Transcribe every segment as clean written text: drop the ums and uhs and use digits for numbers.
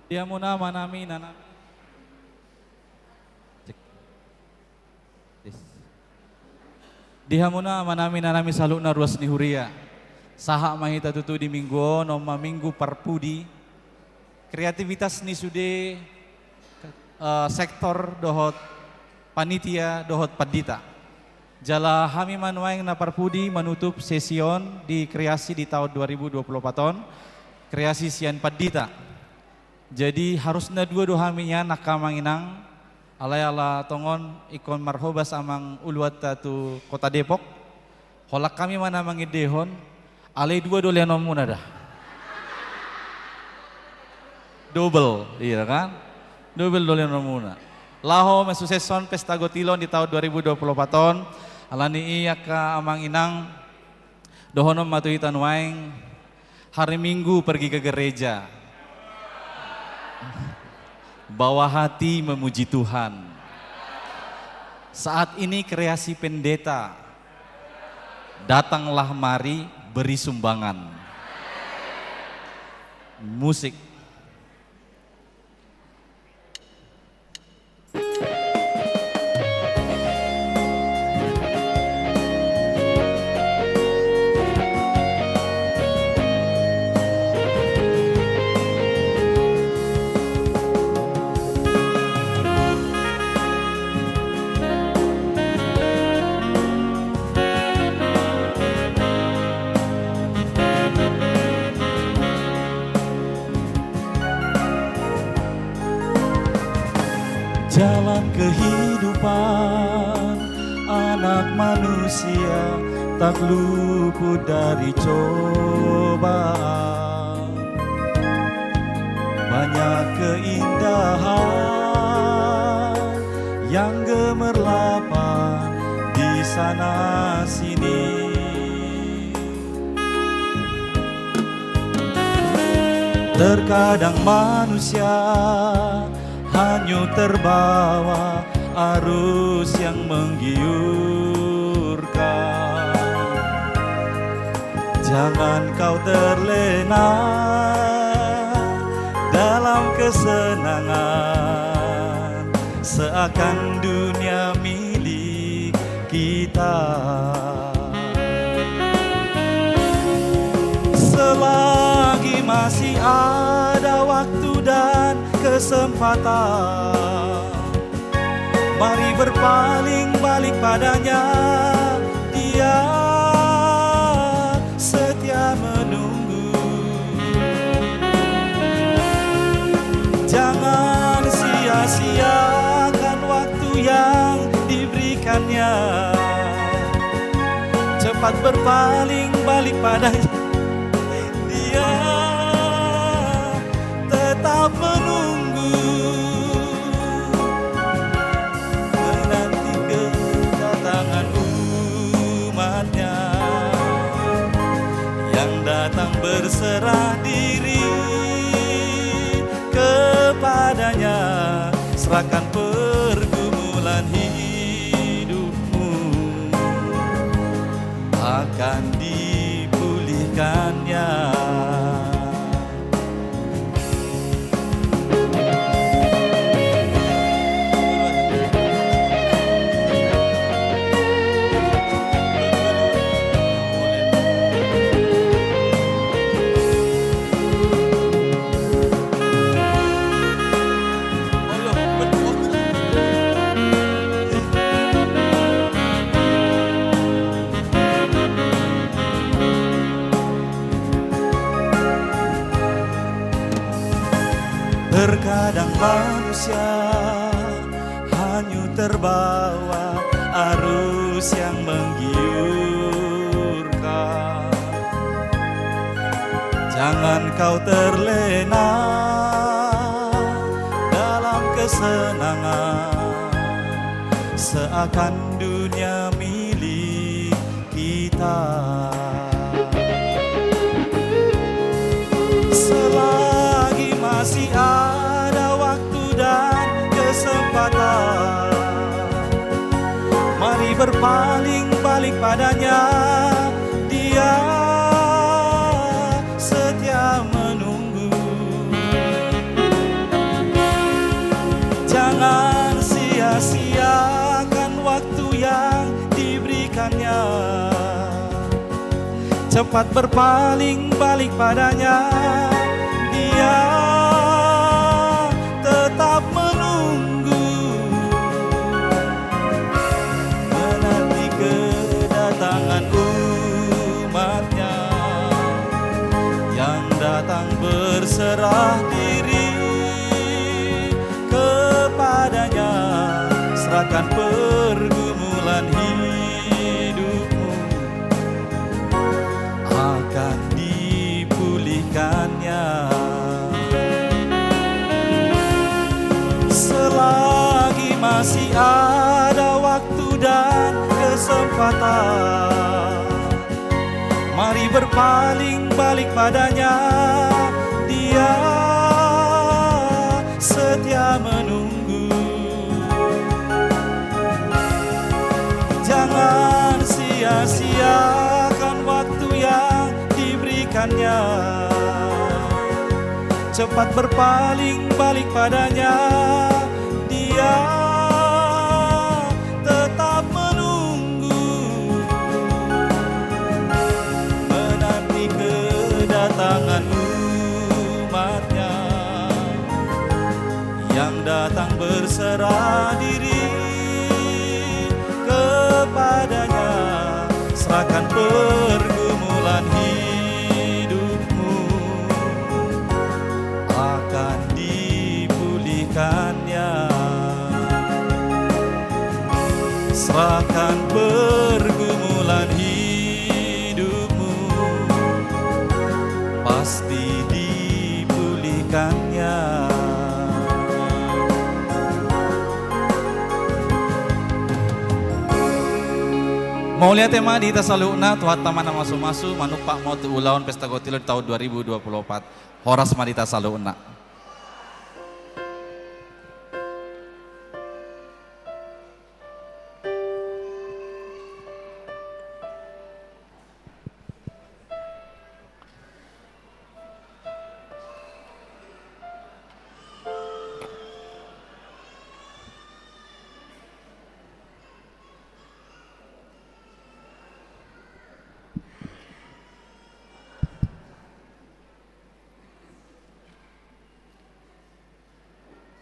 Dia muna manami nanami. Cek. Tis. Dia muna manami nanami saluna ruas ni huria. Saha mahita tutu di minggu noma minggu parpudi. Kreativitas ni sude sektor dohot panitia dohot padita. Jala hami manuaing na parpudi menutup sesion di kreasi di tahun 2024 kreasi sian padita. Jadi harusnya dua haminya nakamanginang alay-ala tongon ikon marhobas amang uluat tu kota Depok. Holak kami mana mangidehon alay dua doleanom muna dah. Double, iya kan? Double doleanom muna. Laho mesuseson pesta gotilon di tahun 2024 alani iya ka amang inang dohonom matuitan waing hari Minggu pergi ke gereja. Bawa hati memuji Tuhan. Saat ini kreasi pendeta. Datanglah mari beri sumbangan. Musik. Jalan kehidupan anak manusia tak luput dari cobaan. Banyak keindahan yang gemerlapan di sana sini. Terkadang manusia hanyut terbawa arus yang menggiurkan. Jangan kau terlena dalam kesenangan, seakan dunia milik kita. Selagi masih ada waktu dan kesempatan, mari berpaling balik padanya. Dia setia menunggu. Jangan sia-siakan waktu yang diberikannya. Cepat berpaling balik padanya. Dia tetap menunggu, menanti kedatangan umatnya yang datang berserah diri kepadanya. Serahkan pergumulan hidupmu, akan dipulihkannya. Terkadang manusia hanyut terbawa arus yang menggiurkan. Jangan kau terlena dalam kesenangan, seakan dunia milik kita. Selagi masih ada waktu dan kesempatan, mari berpaling balik padanya. Dia setia menunggu. cepat berpaling balik padanya. Dia tetap menunggu, menanti kedatangan umatnya yang datang berserah diri kepadanya. Serahkan pergumulan hidupmu, akan dipulihkannya. Selagi masih ada waktu dan kesempatan, mari berpaling balik padanya. Dia setia menunggu. Jangan sia-siakan waktu yang diberikannya. Cepat berpaling balik padanya. Dia tetap menunggu, menanti kedatangan umatnya yang datang berserah diri kepadanya. Serahkan pergumulan hidupmu, akan dipulihkannya. Serahkan pergumulan hidupmu, pasti dipulihkannya. Mau lihat tema di tasaluna tuhat tamana masu-masu manuk pak mau ulawan pesta gotilo di tahun 2024. Horas madita saluna.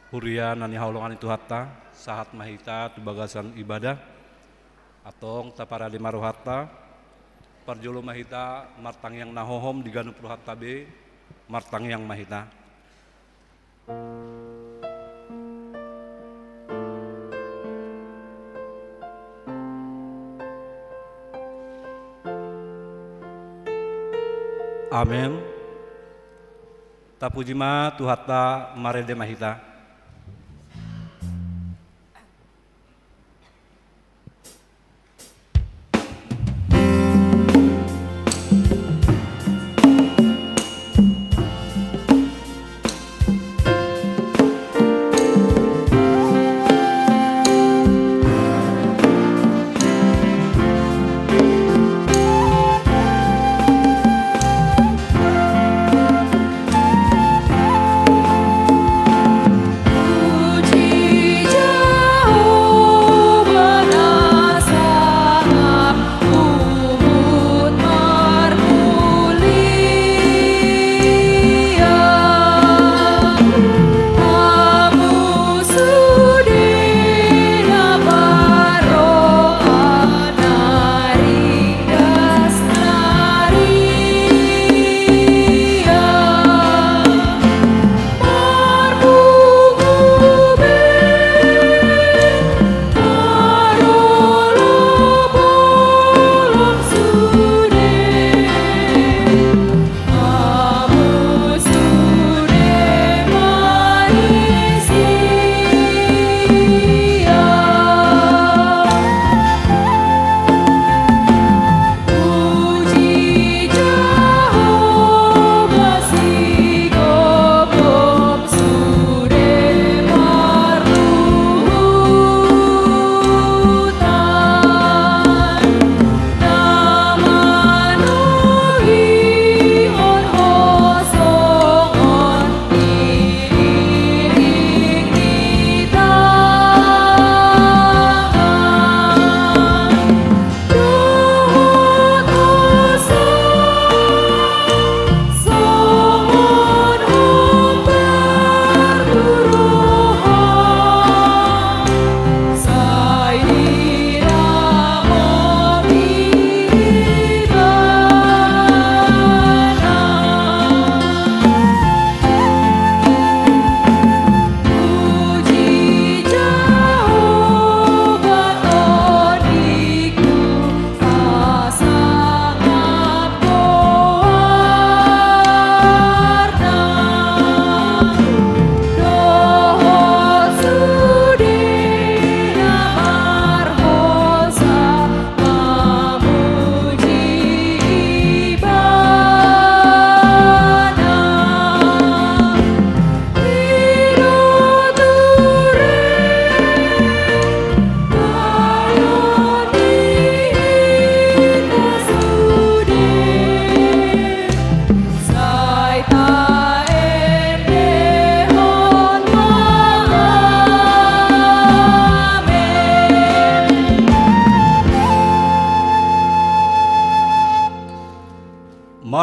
Huria nani haulungan itu hatta sahat mahita tubagasan ibadah atong tapara lima rohatta parjolo mahita martang yang nahohom diganu prohatta be martang yang mahita. Amin. Tapujima tuhatta marede mahita.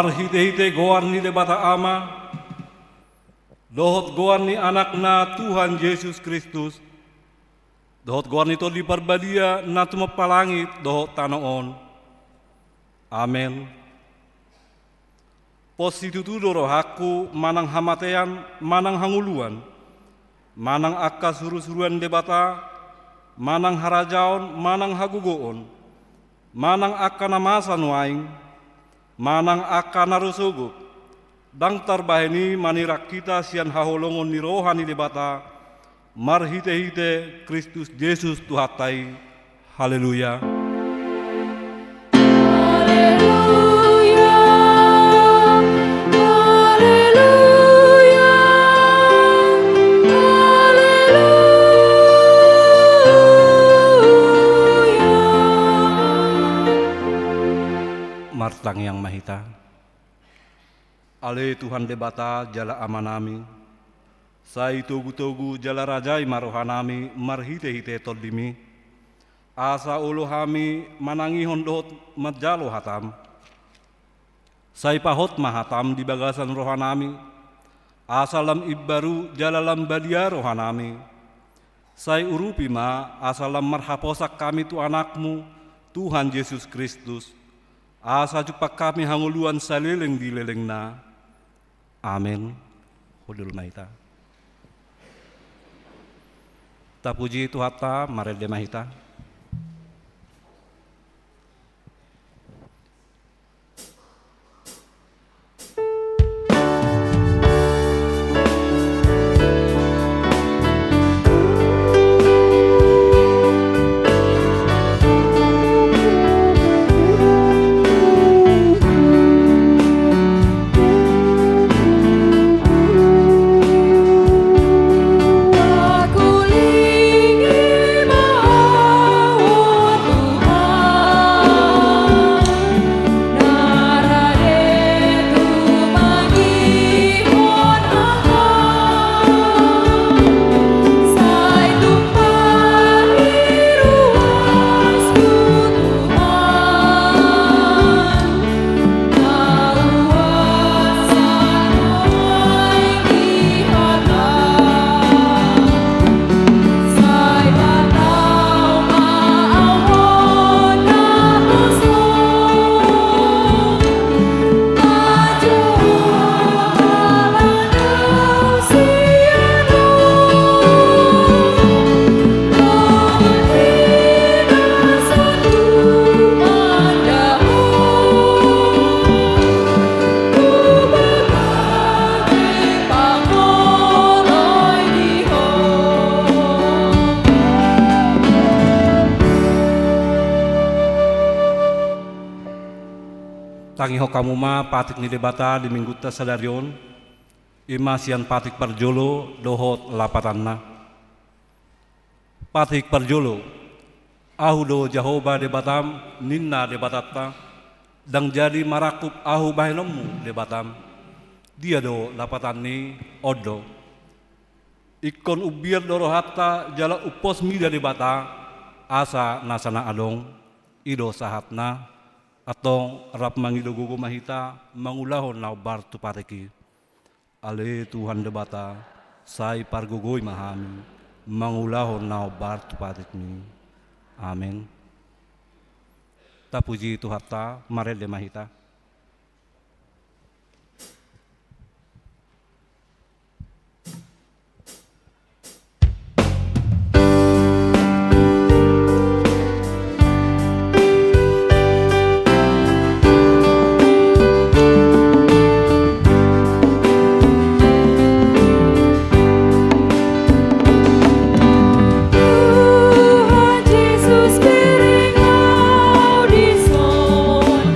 marhite-hite goan ni debata ama, dohot goan ni anakna Tuhan Yesus Kristus, dohot goan itu diperbadia na tumapalangit dohot tanoon. Amen. Postitutu rohaku manang hamatean, manang hanguluan, manang akka suru-suruan debata, manang harajaon, manang hagugoon, manang akka namasan waing, manang akka narusuguk, dang tarbaheni manirak kita sian haholongon ni rohani debata, marhite-hite Kristus Yesus Tuhatai. Haleluya. Martang yang mahita. Ale Tuhan debata jala amanami. Sai togu-togu jala rajai marohanami marhite-hite todimi. Asa uluhami manangi hondot majalo hatam. Sai pahot mahatam di bagasan rohanami. Asalam ibbaru jalalam badia rohanami. Sai urupi ma asalam marhaposak kami tu anakmu Tuhan Yesus Kristus. Asa jupak kami hanguluan saleleng di lelengna. Amin. Hudul mahita. Tapuji Tuhata marede mahita. Tangiho kamu ma patik ni debata di minggu tasadarion ima sian patik parjolo dohot lapatanna patik parjolo ahu do Jahoba debatam ninna debatatta dang jadi marakup ahu bahenomu debatam dia do lapatan ni odo ikon ubiar doro hatta jala upos mida debata asa nasana adong ido sahatna atong rap mangidogogo mahita mangulahon na bartu pareki ale Tuhan debata sai pargogoy mahami mangulahon na bartu pareki. Amen. Tapuji Tuhata marele mahita. Tuhan Yesus kiring kau di son.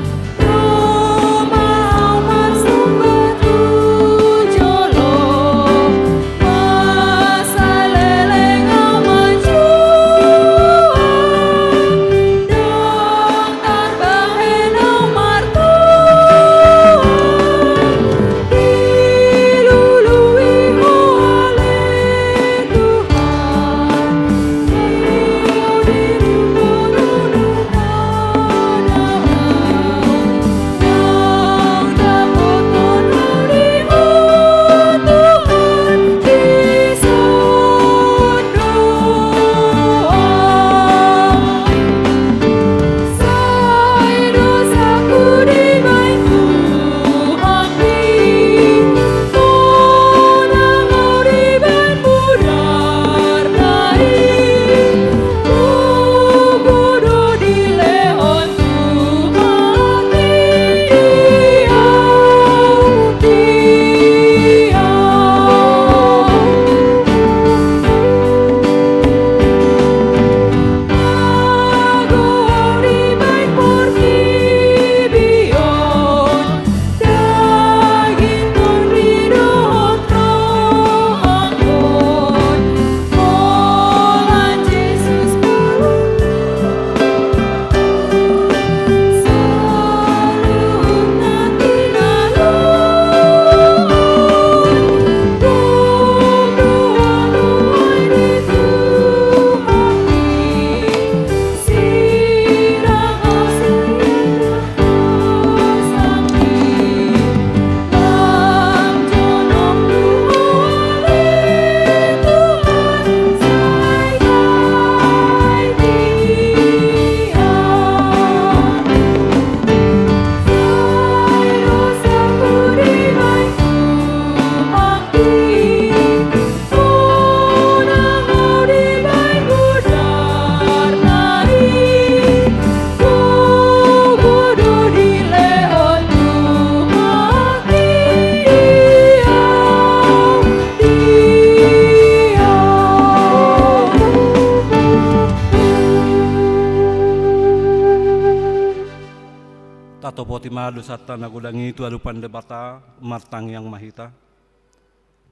potima dosata nagudangi tu adupan debata martang yang mahita.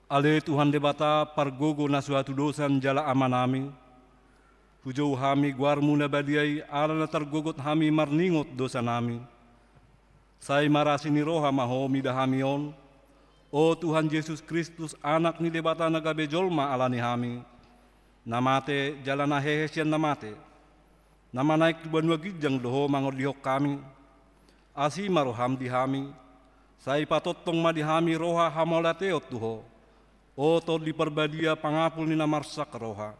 Ale Tuhan debata pargogo na suatu dosan jala amanami. Hujau hami guarmu na badiai ala na targogot hami marningot dosa nami. Sai marasi ni roha mahomi dahamion. O Tuhan Yesus Kristus anak ni debata nagabejolma ala ni hami. Namate jala na hehesian namate. Nama naik banua gijang doho mangodihok kami. Asi maroham dihami. Sai patotong madihami roha hamolateot tuho. O to di perbadia pangapul ni namarsak roha.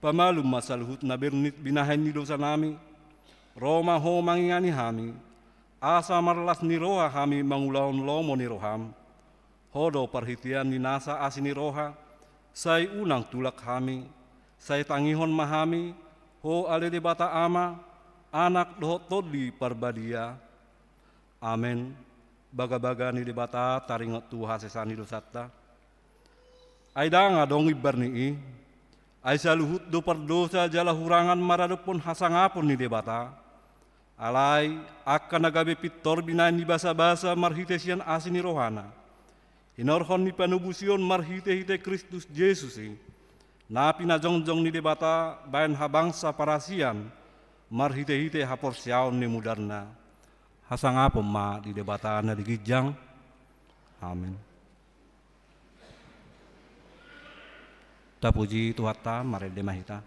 Pamalum masaluhut na bernit binahen ni dosa nami. Roma ho mangingani hami. Asa marlas ni roha hami mangulaon lomo ni roham. Hodo perhitian ni nasa asini roha. Sai unang tulak hami. Sai tangihon mahami. Ho ale debata ama. Anak doho to di perbadia. Amen. Baga-baga ni debata taringot tuha sesani dosata. Aida ngadong ibarni ai saluhut do perdosa jala hurangan maradopon hasangapon ni debata. Alai akan nagabe pitor binain ni basa-basa marhitesian asini rohana. Hinorhon ni panubusion marhite-hite Kristus Yesus napi na jongjong ni debata bayan habangsa parasian marhite-hite haporsiaon ni mudarna. Hasangapon ma di debata na digijang. Amin. Tapuji Tuhata marede mahita.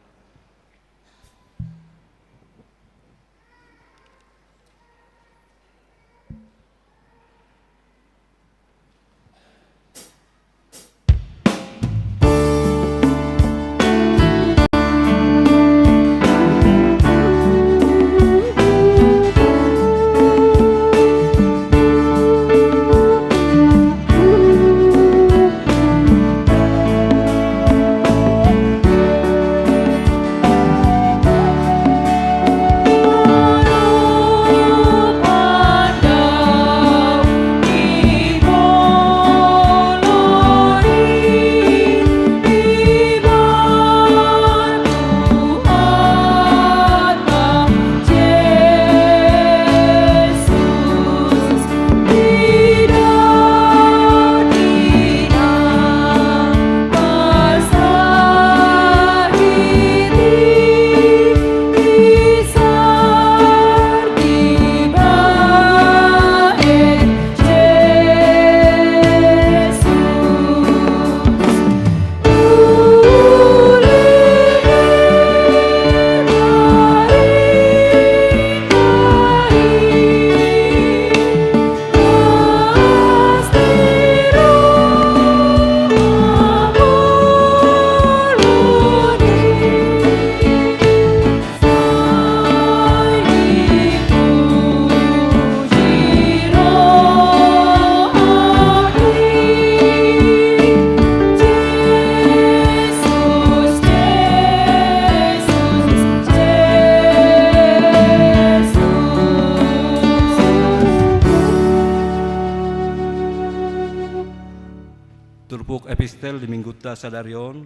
Turpuk epistel di mingguta sadarion,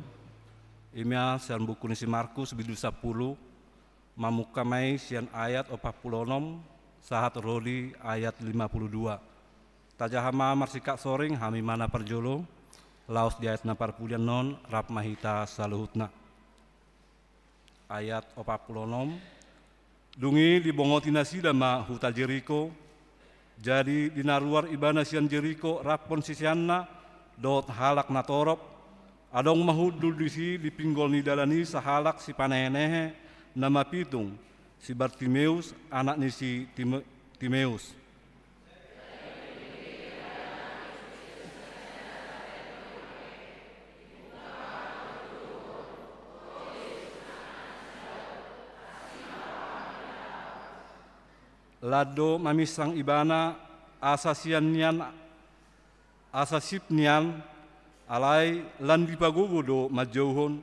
imya sian buku nisi Markus bidu 10, mamukamai sian ayat 46, sahat rodi ayat 52. Tajahama marsika soring hami mana perjolo, laos di ayat 40 non rap mahita saluhutna. Ayat 46, dungi di bongotina sida ma huta Jeriko, jadi dinaruar ibana sian Jeriko rapon sisianna, dot halak na torop, adong mahudul disi di pinggol ni dalani sahalak si panenehe nama pitung si Bartimeus anak ni si Timeus. Lado mamisang ibana asasipnian alai lan dipagogo do majauhon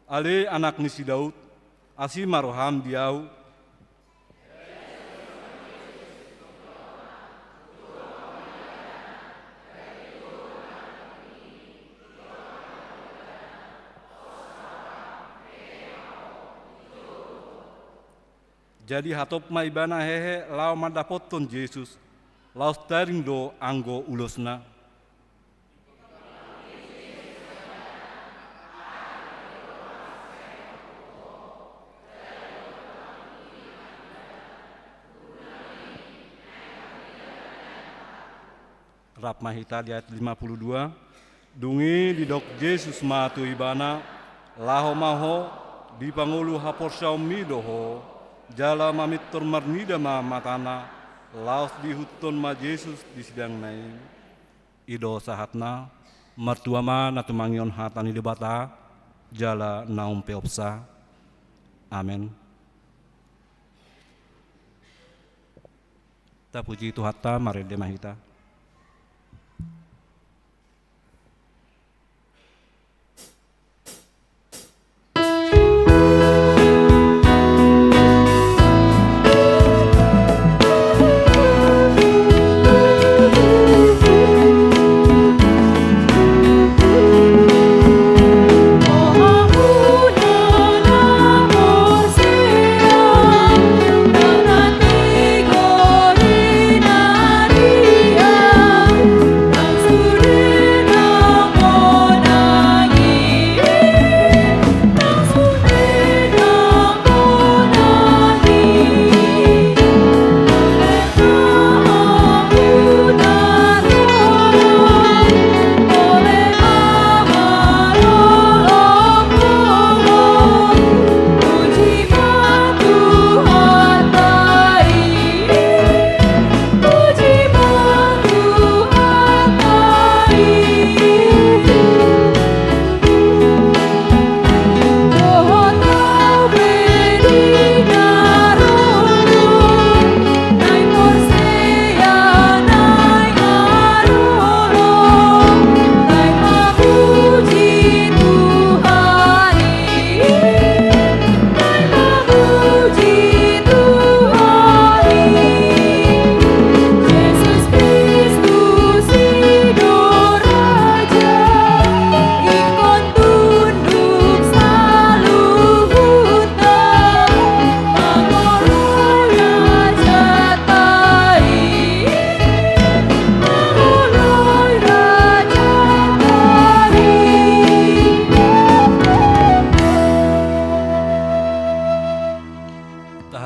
ale anak ni si Daud asi maroham diau jadi hatop ma ibana hehe lau madapoton Yesus laos taring do anggo ulosna. Rap Mahita di ayat 52, dungi di dok Yesus matu ibana, laho maho di pangulu hapor syaumi doho, jala mamitur marnida ma matana, laos di huton ma Yesus di sidang nai. Ido sahatna, mertua ma natumangion hatani debata, jala naum peopsa. Amin. Ta puji Tuhata mari de Mahita.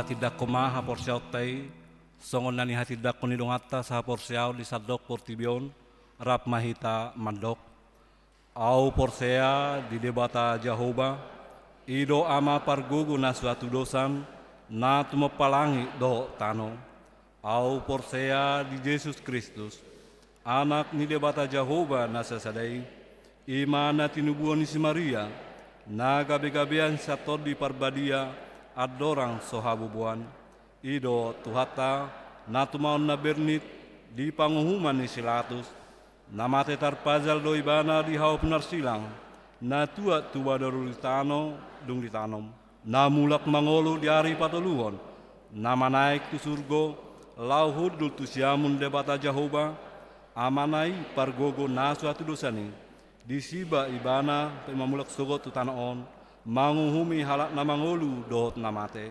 Hatidak kumaha porsiaw tay, songon nani hatidak kunidong atta sa porsiaw di sadok portibion, rap Mahita mandok. Au porsea di debata Jehovah, ido ama pargugu na suatu dosan, na tumapalangi do tano. Au porsea di Yesus Kristus, anak ni debata Jehovah na sasadai, imana tinubuan ni si Maria, na gabe-gabean sa di parbadia, adorang sohabubuan, ido Tuhata, natumaon na bernit, di panguhuman ni silatus, namate tarpazal do ibana di haup narsilang, na tua darulitano dung ditanom, na mulak mangolu di ari patuluhon, nama naik tu surgo, lau hudul tu siamun debata Jehovah, amanai pargogo na suatu dosani, di siba ibana pemamulak sogot tu tanaon, manguhumi halak na mangolu dohot namate.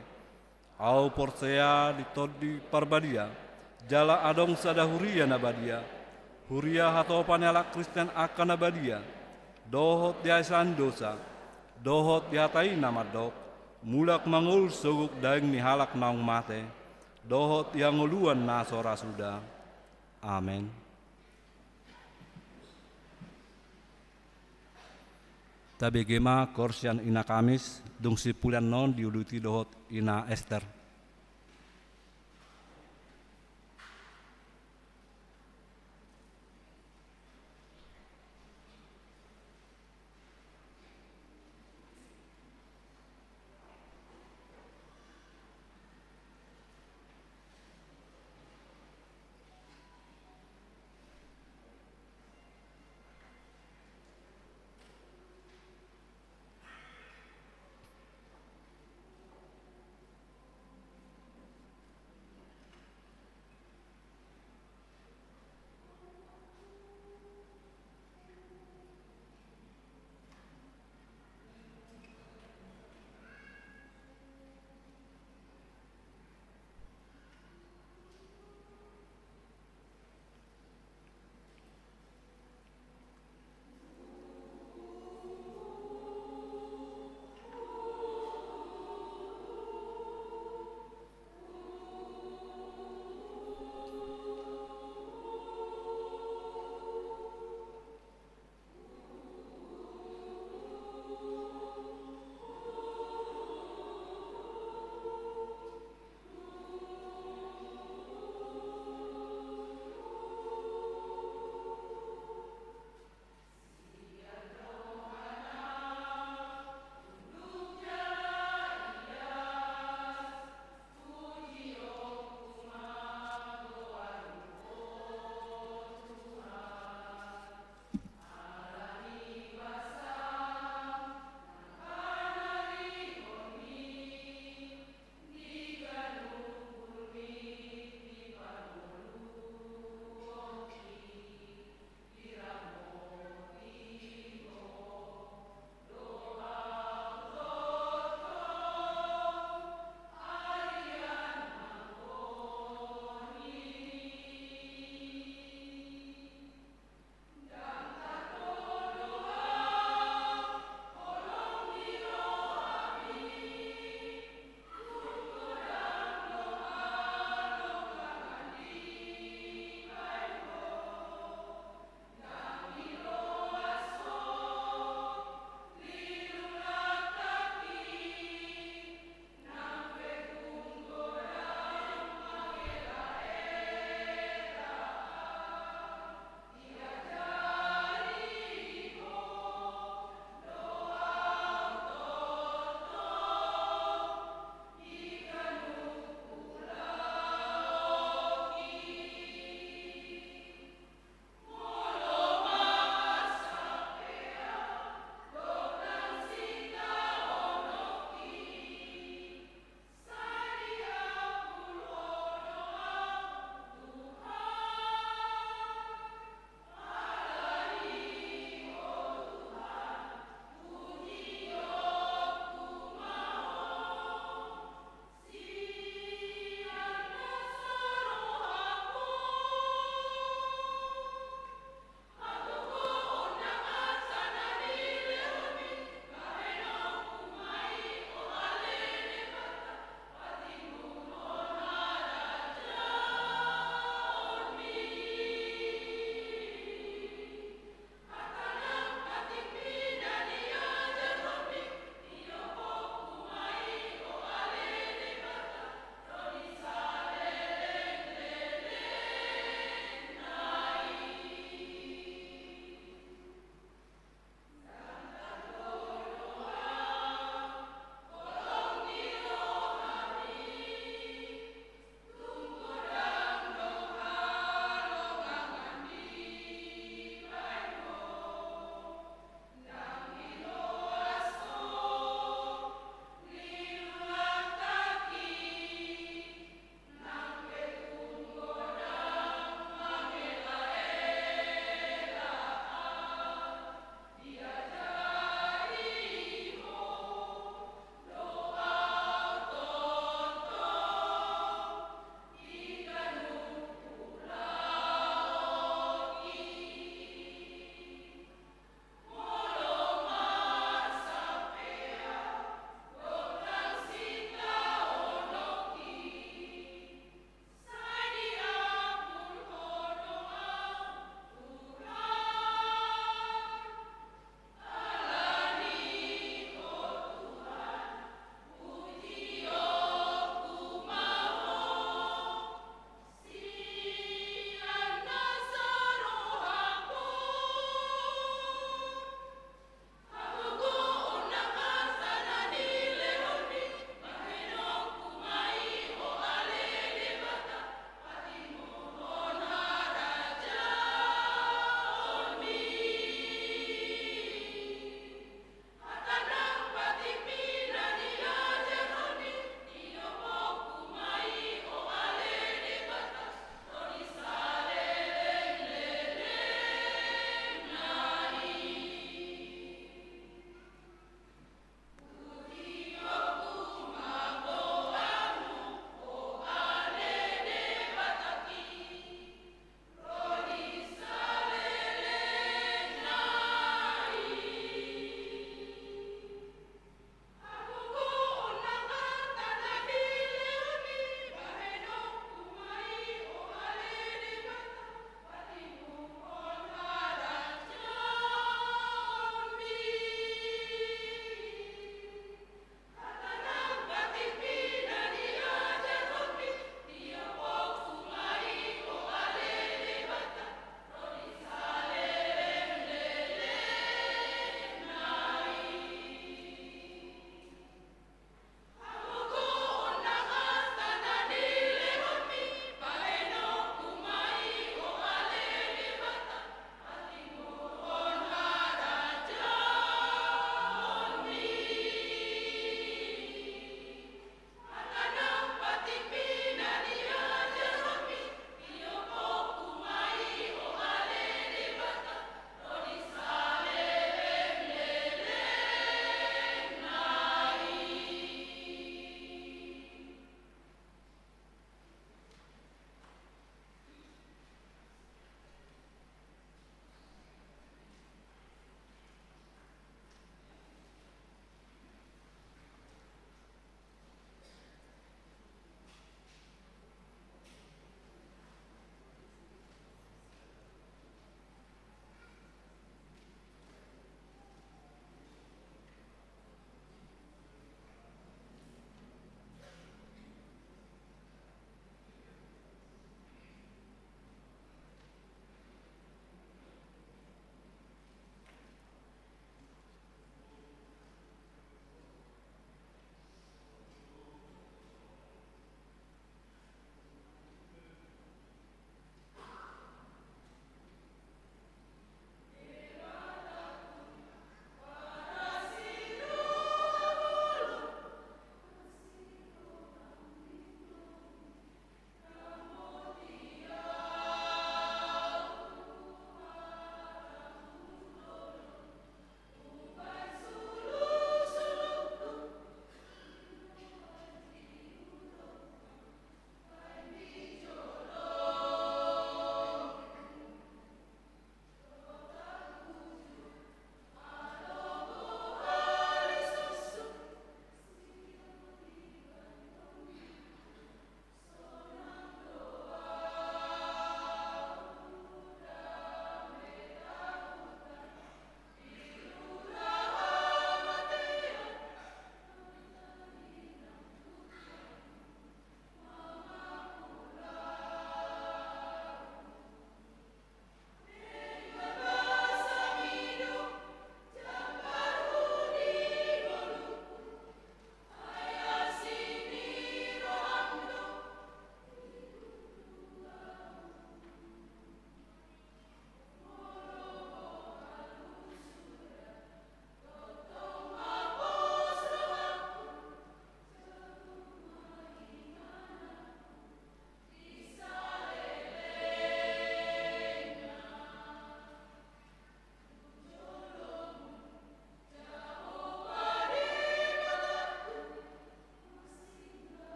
Au porsea di todi parbadia, jala adong sada huria nabadia, huria hatopan halak Kristen akan nabadia, dohot diasan dosa, dohot dihatai namadok, mulak mangul soguk daeng ni halak naung mate, dohot yang nguluan nasora sudah. Amin. Tabegema korsian ina Kamis, dung sipulan non diuluti dohot ina Ester.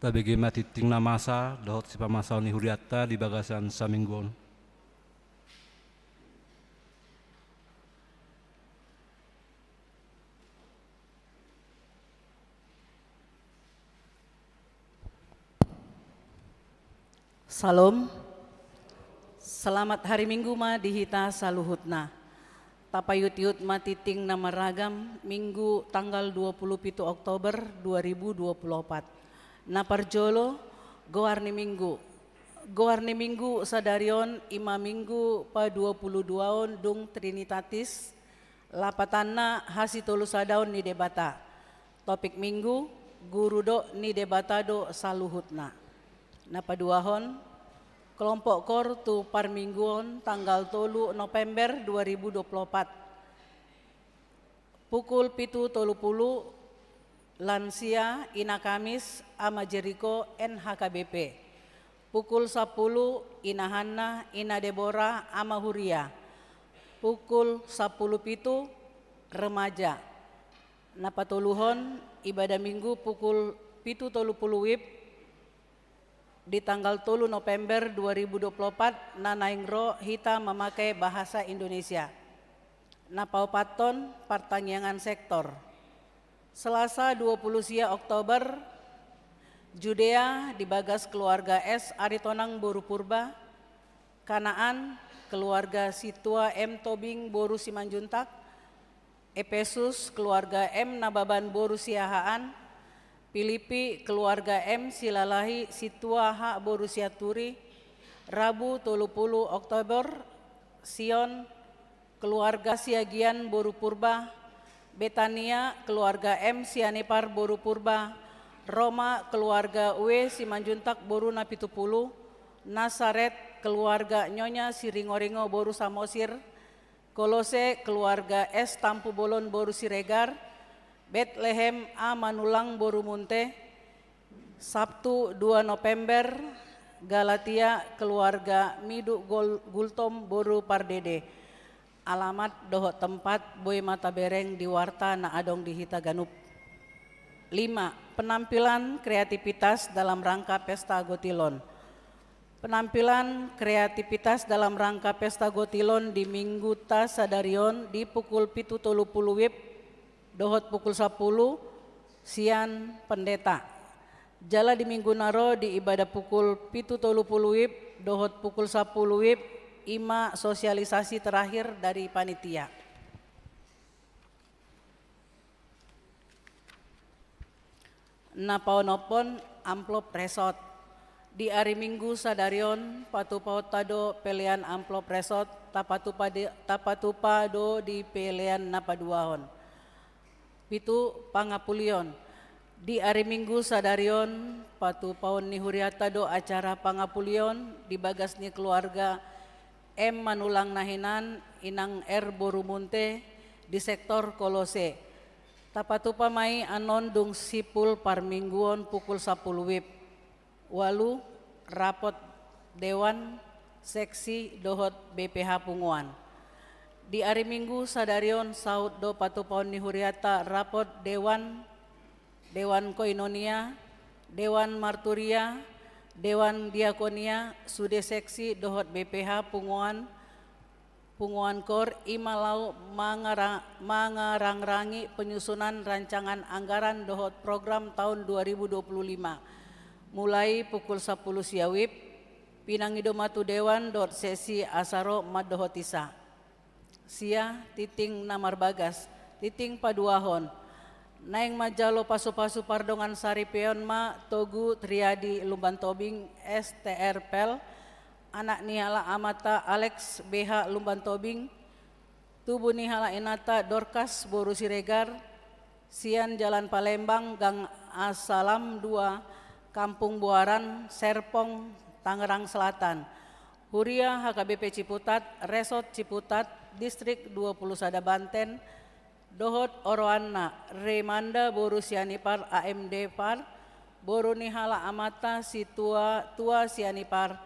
tabege matiting na masa dohot si pamasaw ni Huriata di bagasan Saminggon. Salam. Selamat hari Minggu ma dihita saluhutna. Tapayut-yut matiting nama ragam Minggu tanggal 27 Oktober 2024. Naparjolo gowarni Minggu. Gowarni Minggu sadarion ima Minggu pa 22 dung Trinitatis. Lapatanna hasitolu sadaun ni debata. Topik Minggu guru do ni debata do saluhutna. Napaduahon kelompok kor tu parmingguon tanggal 3 November 2024 pukul 7.30 lansia ina Kamis ama Jeriko NHKBP pukul 10 ina Hanna ina Deborah ama Huria pukul 10.07 remaja napatuluhon ibadah minggu pukul 7.30 WIB di tanggal 3 November 2024 nanaingro hita memakai bahasa Indonesia. Napaupaton pertanyaan sektor. Selasa 20 Oktober Judea dibagas keluarga S Aritonang Boru Purba, Kanaan keluarga Situa M Tobing Boru Simanjuntak, Efesus keluarga M Nababan Boru Siahaan, Filipi keluarga M Silalahi Situa H Borussia Turi. Rabu 30 Oktober Sion keluarga Siagian Boru Purba, Betania keluarga M Sianipar Boru Purba, Roma keluarga W Simanjuntak Boru Napitupulu, Nasaret keluarga Nyonya Siringoringo Boru Samosir, Kolose keluarga S Tampu Bolon Boru Siregar, Bethlehem A Manulang Boru Munte. Sabtu 2 November Galatia keluarga Midu Gultom Boru Pardede. Alamat dohot tempat Boy Mata Bereng di Warta na adong di Hita Ganup. 5. Penampilan kreativitas dalam rangka Pesta Gotilon. Penampilan kreativitas dalam rangka Pesta Gotilon di Minggu ta sadarion di pukul 7.30 WIB dohot pukul 10 sian pendeta. Jala di Minggu naro di ibadah pukul 7.30 WIB dohot pukul 10 WIB ima sosialisasi terakhir dari panitia. Napaonopon amplop resort. Di hari Minggu sadarion patupaut tado pelian amplop resort tapatupado di pelian napaduahon. Pitu pangapulion. Di hari Minggu sadarion patu paun ni Huriata do acara pangapulion di bagas ni keluarga M Manulang Nahinan Inang R Borumunte di sektor Kolose. Tapatupa mai anon dung sipul parmingguon pukul 10 WIB. Walu rapot Dewan Seksi Dohot BPH Punguan. Di hari Minggu sadarion saud do patupaon ni Huriata rapot Dewan Koinonia, Dewan Marturia, Dewan Diakonia, Sude Seksi Dohot BPH Punguan Kor Imalau mangarangrangi penyusunan rancangan anggaran dohot program tahun 2025 mulai pukul 10 siawib Pinangidomatu Dewan dot sesi asaro madohotisa. Sia titing namar bagas, titing paduahon. Naing majalo pasu-pasu pardongan sari peon ma Togu Triadi Lumban Tobing STR Pel, anak nihala amata Alex BH Lumban Tobing, tubuh nihala inata Dorcas Boru Siregar, Sian Jalan Palembang Gang Asalam 2, Kampung Buaran, Serpong, Tangerang Selatan. Huria HKBP Ciputat, Resort Ciputat, Distrik 20 Sada Banten, Dohot Oroanna, Remanda Boru Sianipar AMD Par, Boru Nihala Amata Situa Tua Sianipar,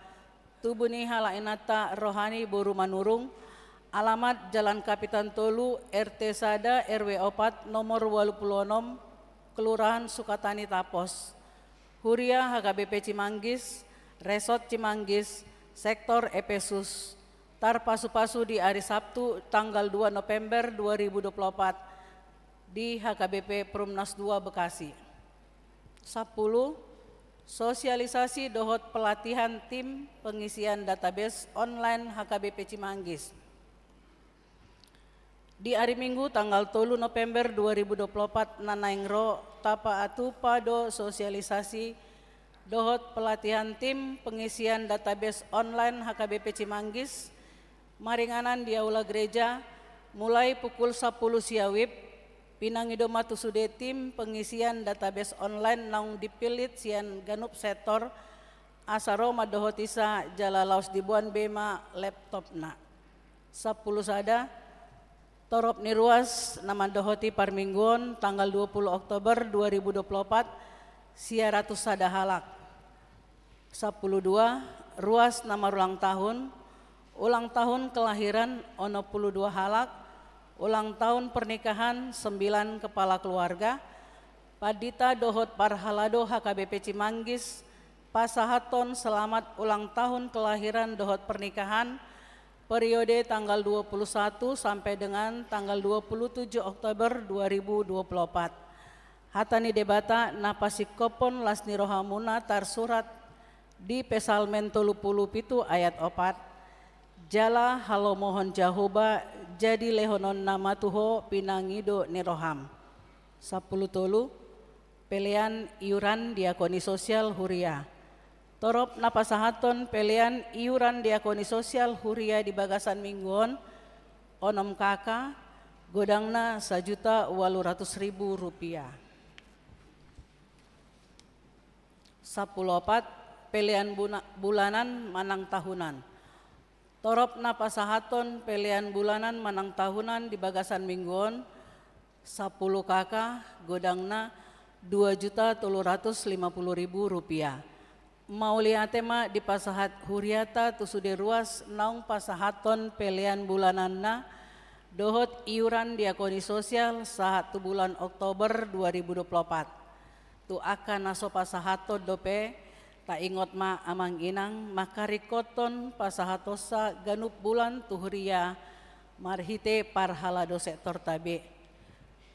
Tubuh Nihala Inata Rohani Boru Manurung, alamat Jalan Kapitan Tolu, RT Sada RW 4 nomor 86, Kelurahan Sukatani Tapos. Huria HKBP Cimanggis, Resort Cimanggis, Sektor Epesus, tar pasu-pasu di hari Sabtu tanggal 2 November 2024 di HKBP Perumnas 2 Bekasi. 10. Sosialisasi dohot pelatihan tim pengisian database online HKBP Cimanggis. Di hari Minggu tanggal 3 November 2024 nanaingro tapa atu pado sosialisasi dohot pelatihan tim pengisian database online HKBP Cimanggis maringanan di aula gereja mulai pukul 10 siawib pinangido matusude tim pengisian database online naung dipilit sian ganup setor asaro madohotisa jalalaos dibuan bema laptopna 10 sada torop niruas nama dohoti parminggon tanggal 20 Oktober 2024 siaratus sada halak 12 ruas nama ulang tahun kelahiran ono 12 halak ulang tahun pernikahan 9 kepala keluarga Padita dohot parhalado HKBP Cimanggis pasahaton selamat ulang tahun kelahiran dohot pernikahan periode tanggal 21 sampai dengan tanggal 27 Oktober 2024. Hatani debata napasikopon lasni rohamuna tar surat di Pesalmen 37 ayat 4. Jala halo mohon Jahoba jadi lehonon nama tuho pinangido niroham. 10 tolu pelian iuran diakoni sosial Huria. Torop napasahaton pelian iuran diakoni sosial Huria di Bagasan Mingguon onom kaka godangna Rp1.800.000. 14 pelian bulanan manang tahunan. Torop napasahaton pelian bulanan manang tahunan di Bagasan Mingguon 10 kaka godangna Rp2.350.000. Mauliatema di pasahat huriata tusude ruas naung pasahaton pelian bulananna dohot iuran diakoni sosial saat tu bulan Oktober 2024 tu akan naso pasahato dope tak ingot ma amang inang makarikoton pasahatosa ganup bulan tu huria marhite parhalado sektor tabe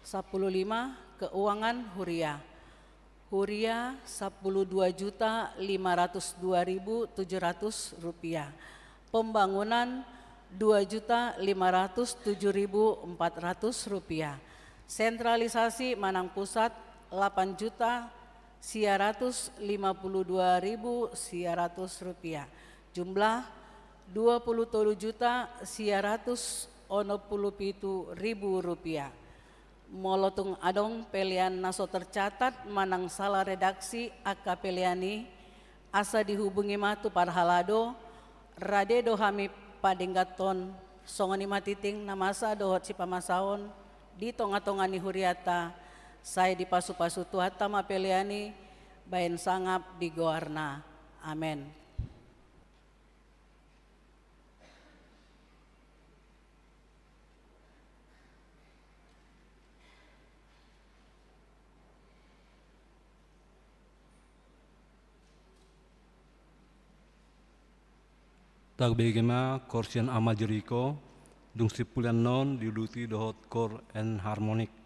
15 keuangan huria Huria Rp12.502.700, pembangunan Rp2.507.400, sentralisasi Manang Pusat Rp8.152.100, jumlah Rp20.197.000. Molotung adong pelian naso tercatat manang salah redaksi akka peliani asa dihubungi matu parhalado rade dohami padinggaton songoni matiting namasa dohot si pamasaon di tonga-tongani huriata saya di pasu-pasu tuhata ma peliani bain sangap di goarna amen. Tagbegema korsian ama Jeriko dung sipulian non diluti dohot kor en harmonik.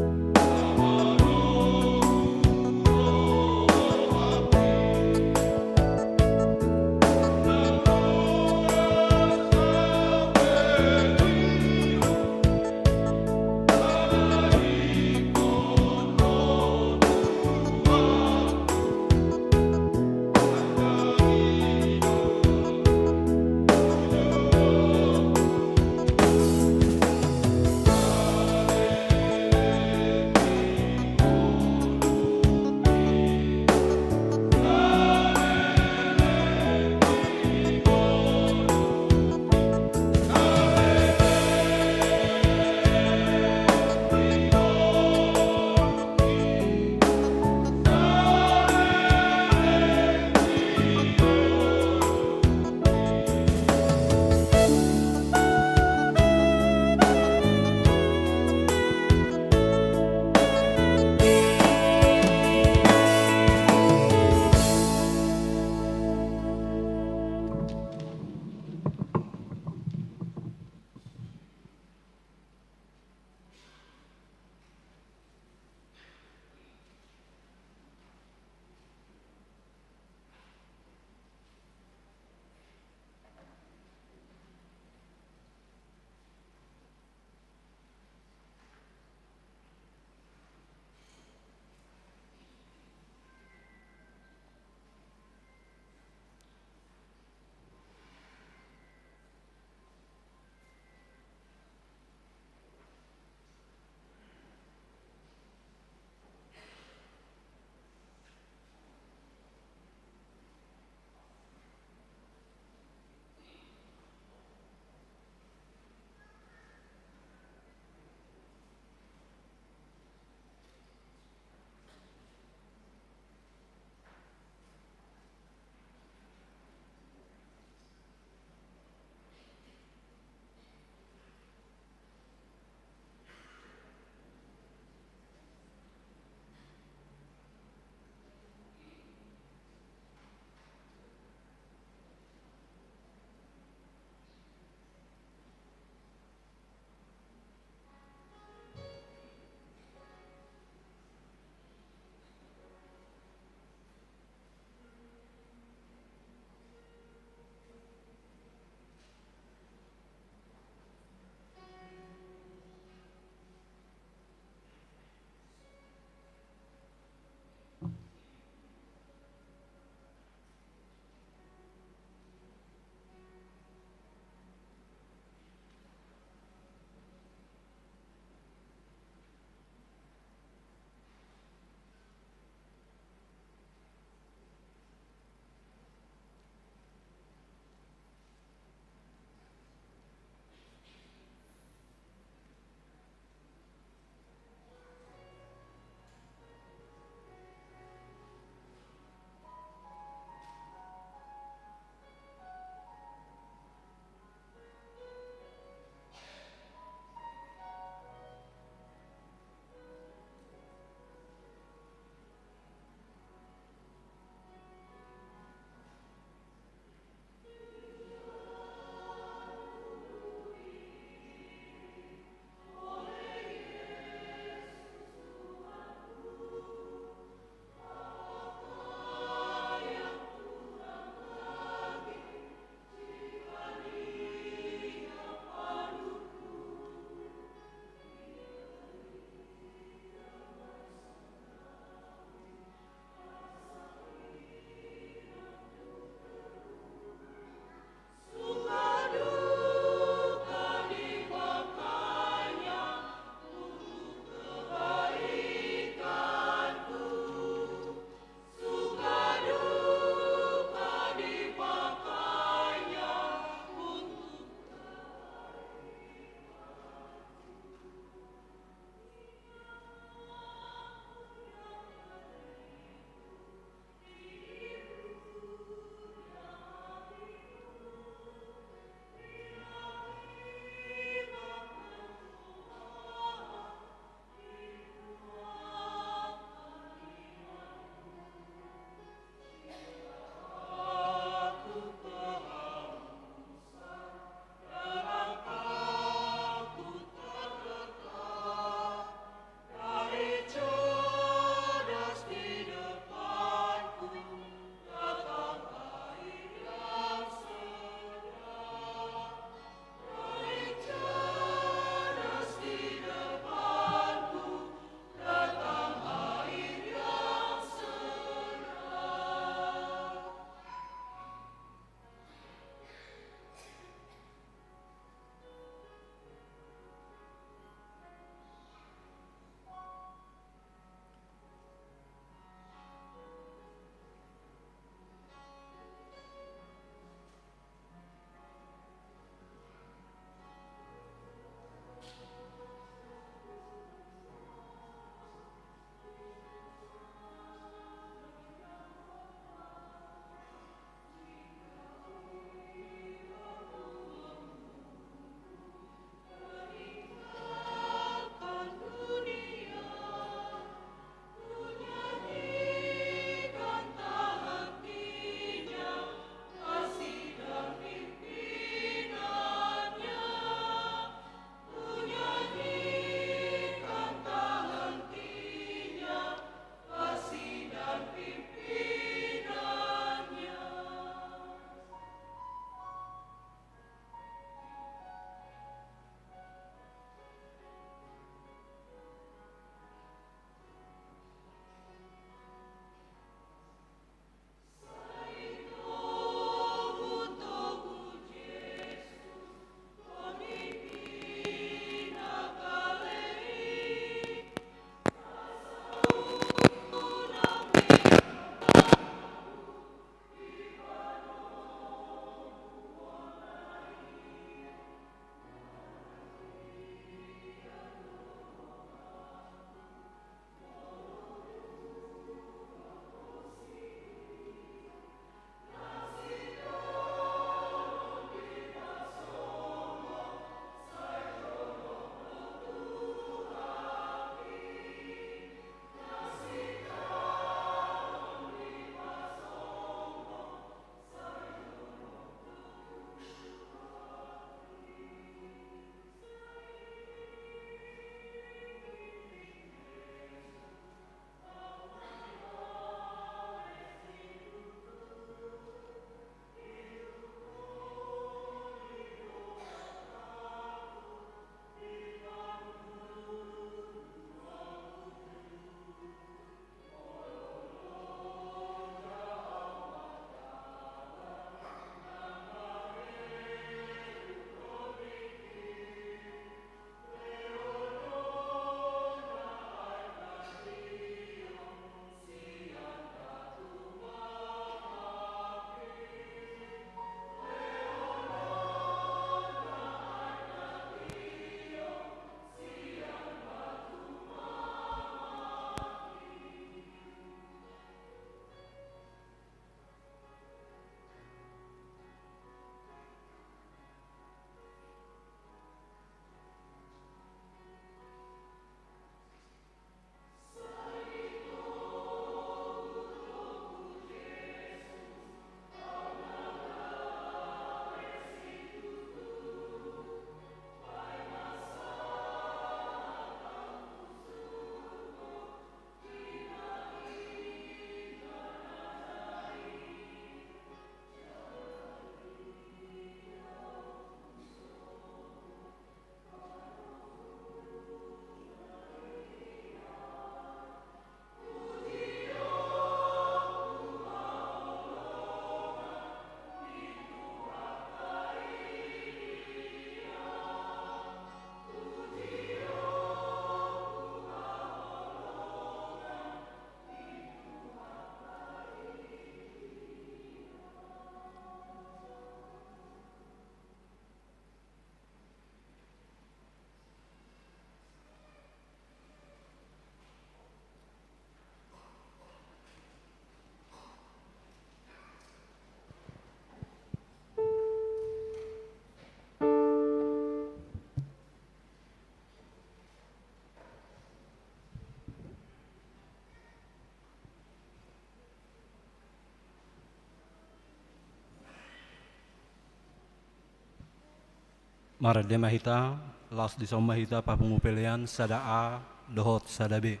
Marade mahita, las di mahita papungupelian sada A dohot sada B.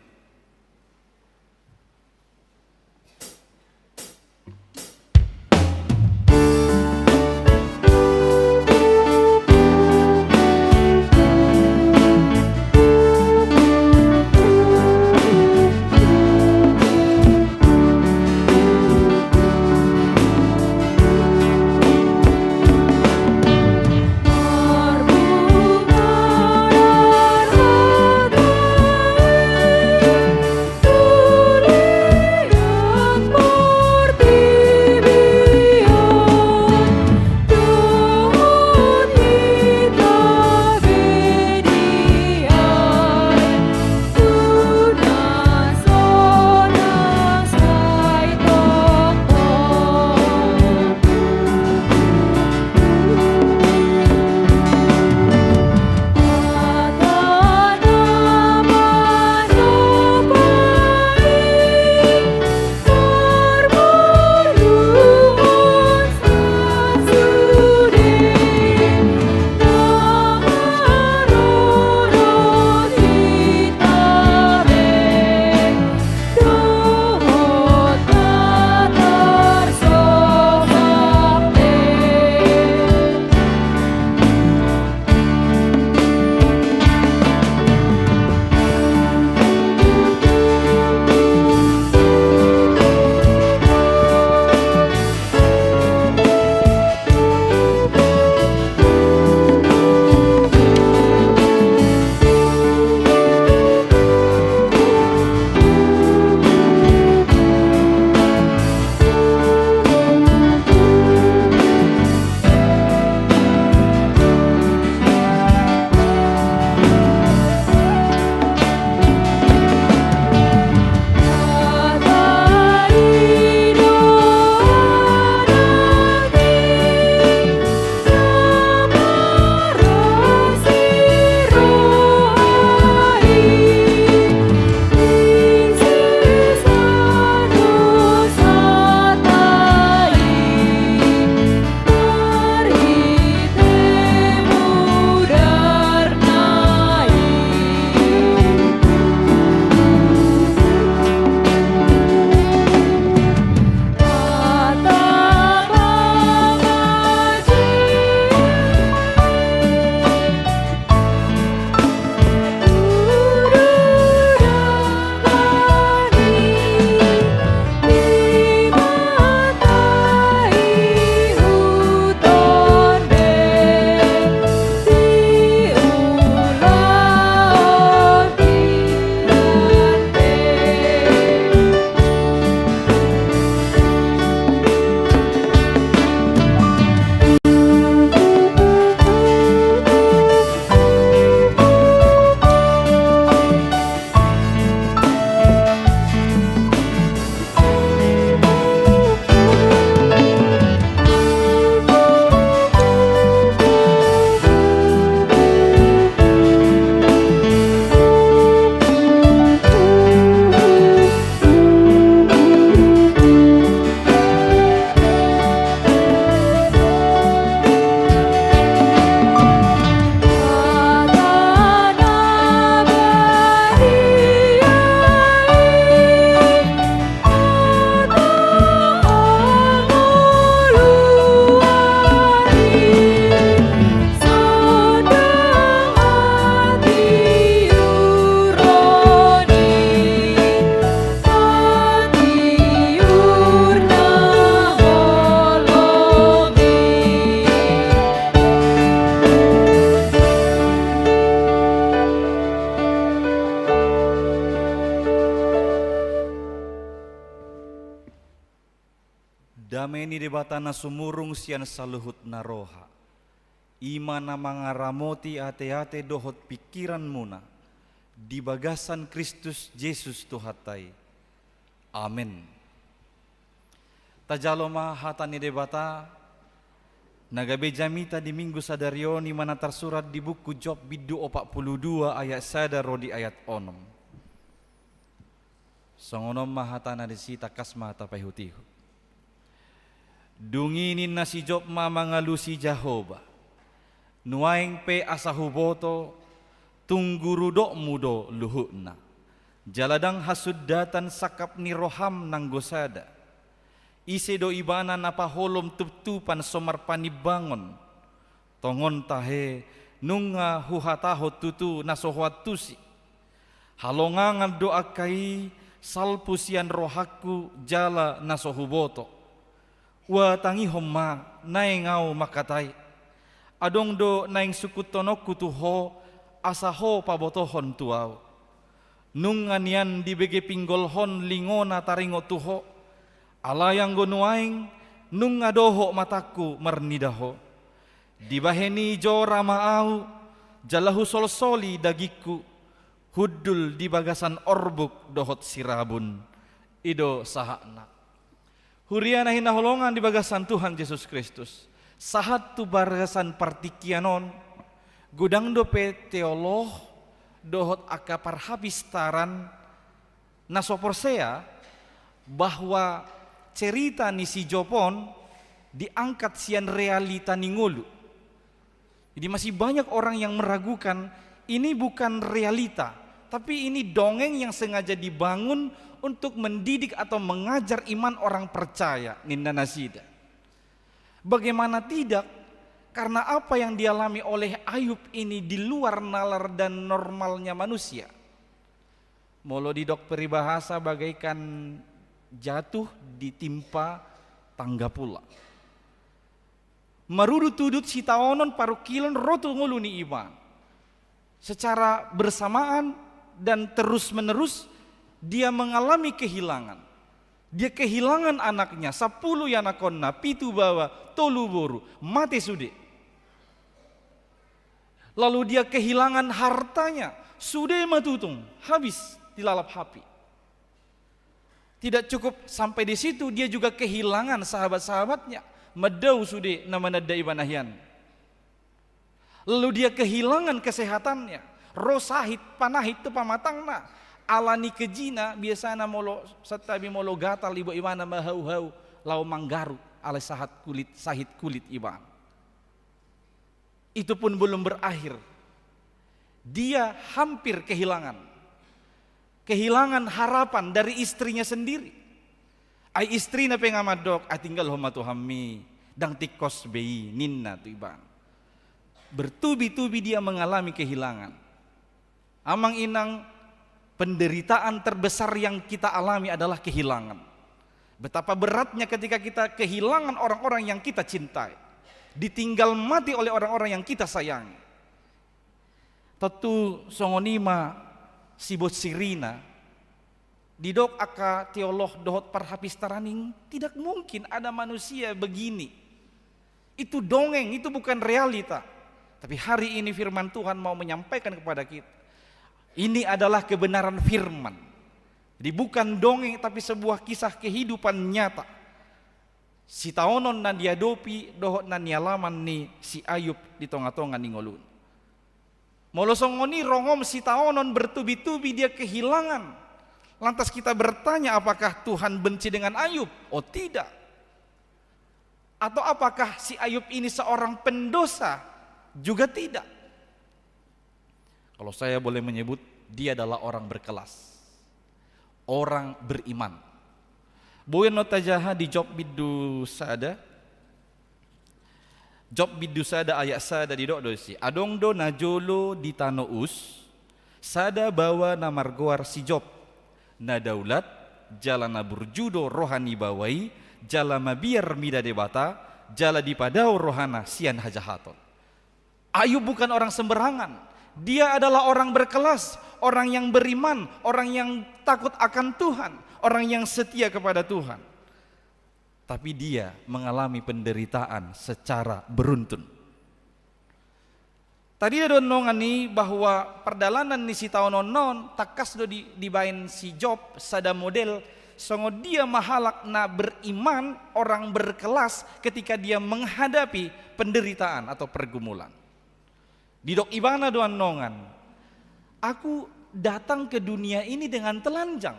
Dameni debatana sumurung sian saluhut naroha. Imana mangaramoti ate-ate dohot pikiran muna. Di bagasan Kristus Yesus Tuhatai. Amin. Tajaloma hatani debata nagabe jamita di minggu sadario ni mana tersurat di buku Job bidu 42 ayat sadaro di ayat onom. Songonom mahatana di sita kasma tapayhutihu. Dunginin na si Job mamangalusi Jehovah. nuaing pe asahuboto tunggurudok mudo luhukna. Jaladang hasudatan sakap ni roham nanggosada. Ise do ibana napa holom tup-tupan somar panibangon. Tongon tahe nunga huhataho tutu nasohwatusi. Halongangan doa kai salpusian rohaku jala nasohuboto. Wa tangi homma naengau makatai. Adong do naeng sukutonok kutuho asaho pabotohon tuau. Nunganian dibege pinggolhon lingona taringo tuho. Alayang gonuaing nungadoho mataku mernidaho. Dibaheni jo ramaau jalahu solsoli dagiku. Hudul di bagasan orbuk dohot sirabun. Ido sahakna. Huriana hinaholongan di bagasan Tuhan Yesus Kristus. Sahat tu bagasan partikianon. Gudang dope teolog dohot akapar habis taran nasoporsea bahwa cerita ni si Jopon diangkat sian realita ningulu. Jadi masih banyak orang yang meragukan ini bukan realita, tapi ini dongeng yang sengaja dibangun untuk mendidik atau mengajar iman orang percaya. Ninda nasida. Bagaimana tidak? Karena apa yang dialami oleh Ayub ini di luar nalar dan normalnya manusia. Molo di dok peribahasa bagaikan jatuh ditimpa tangga pula. Marudu tudut si taonon paru kilon rotu nguluni iman. Secara bersamaan dan terus menerus dia mengalami kehilangan. Dia kehilangan anaknya, 10 yanakonna, 7 bawa, 3 boru, mati sude. Lalu dia kehilangan hartanya, sude matutung, habis dilalap api. Tidak cukup sampai di situ, dia juga kehilangan sahabat-sahabatnya. Medau sude nama nada ibanahian. Lalu dia kehilangan kesehatannya. Rosahit panahit tu pamatangna. Alani kejina biasana molo setabi molo gatal ibu ibana mahau-hau lau manggaru ala sahit kulit iban. Itu pun belum berakhir. Dia hampir kehilangan harapan dari istrinya sendiri. Ai istrina pengamadok tinggal homatu hammi dang tikos bei ninna tu iban. Bertubi-tubi dia mengalami kehilangan. Amang inang penderitaan terbesar yang kita alami adalah kehilangan. Betapa beratnya ketika kita kehilangan orang-orang yang kita cintai, ditinggal mati oleh orang-orang yang kita sayangi. Tentu songonima sibot sirina didok aka teolog dohot parhapis taraning, tidak mungkin ada manusia begini. Itu dongeng, itu bukan realita. Tapi hari ini firman Tuhan mau menyampaikan kepada kita. Ini adalah kebenaran firman. Jadi bukan dongeng tapi sebuah kisah kehidupan nyata. Si taonon nan diadopi dohot nan nialaman ni si Ayub di tonga-tonga ni ngolun. Molosongoni rongom si taonon bertubi-tubi dia kehilangan. Lantas kita bertanya apakah Tuhan benci dengan Ayub? Oh tidak. Atau apakah si Ayub ini seorang pendosa? Juga tidak. Kalau saya boleh menyebut, dia adalah orang berkelas, orang beriman. Boyen notajaha di Job bidu sada ayat sada di dok dosi. Adong do najolo di tanous sada bawa namargoar si Job. Na daulat jalana burjudo rohani bawai jala mabiar mida debata jala dipadau rohana sian hajahaton. Ayub bukan orang sembarangan. Dia adalah orang berkelas, orang yang beriman, orang yang takut akan Tuhan, orang yang setia kepada Tuhan. Tapi dia mengalami penderitaan secara beruntun. Tadi ada nongan nih bahwa perdalanan ni si taonon non takas do dibain si Job sada model songo dia mahalak na beriman orang berkelas ketika dia menghadapi penderitaan atau pergumulan. Di dok ibana doan nongan, aku datang ke dunia ini dengan telanjang.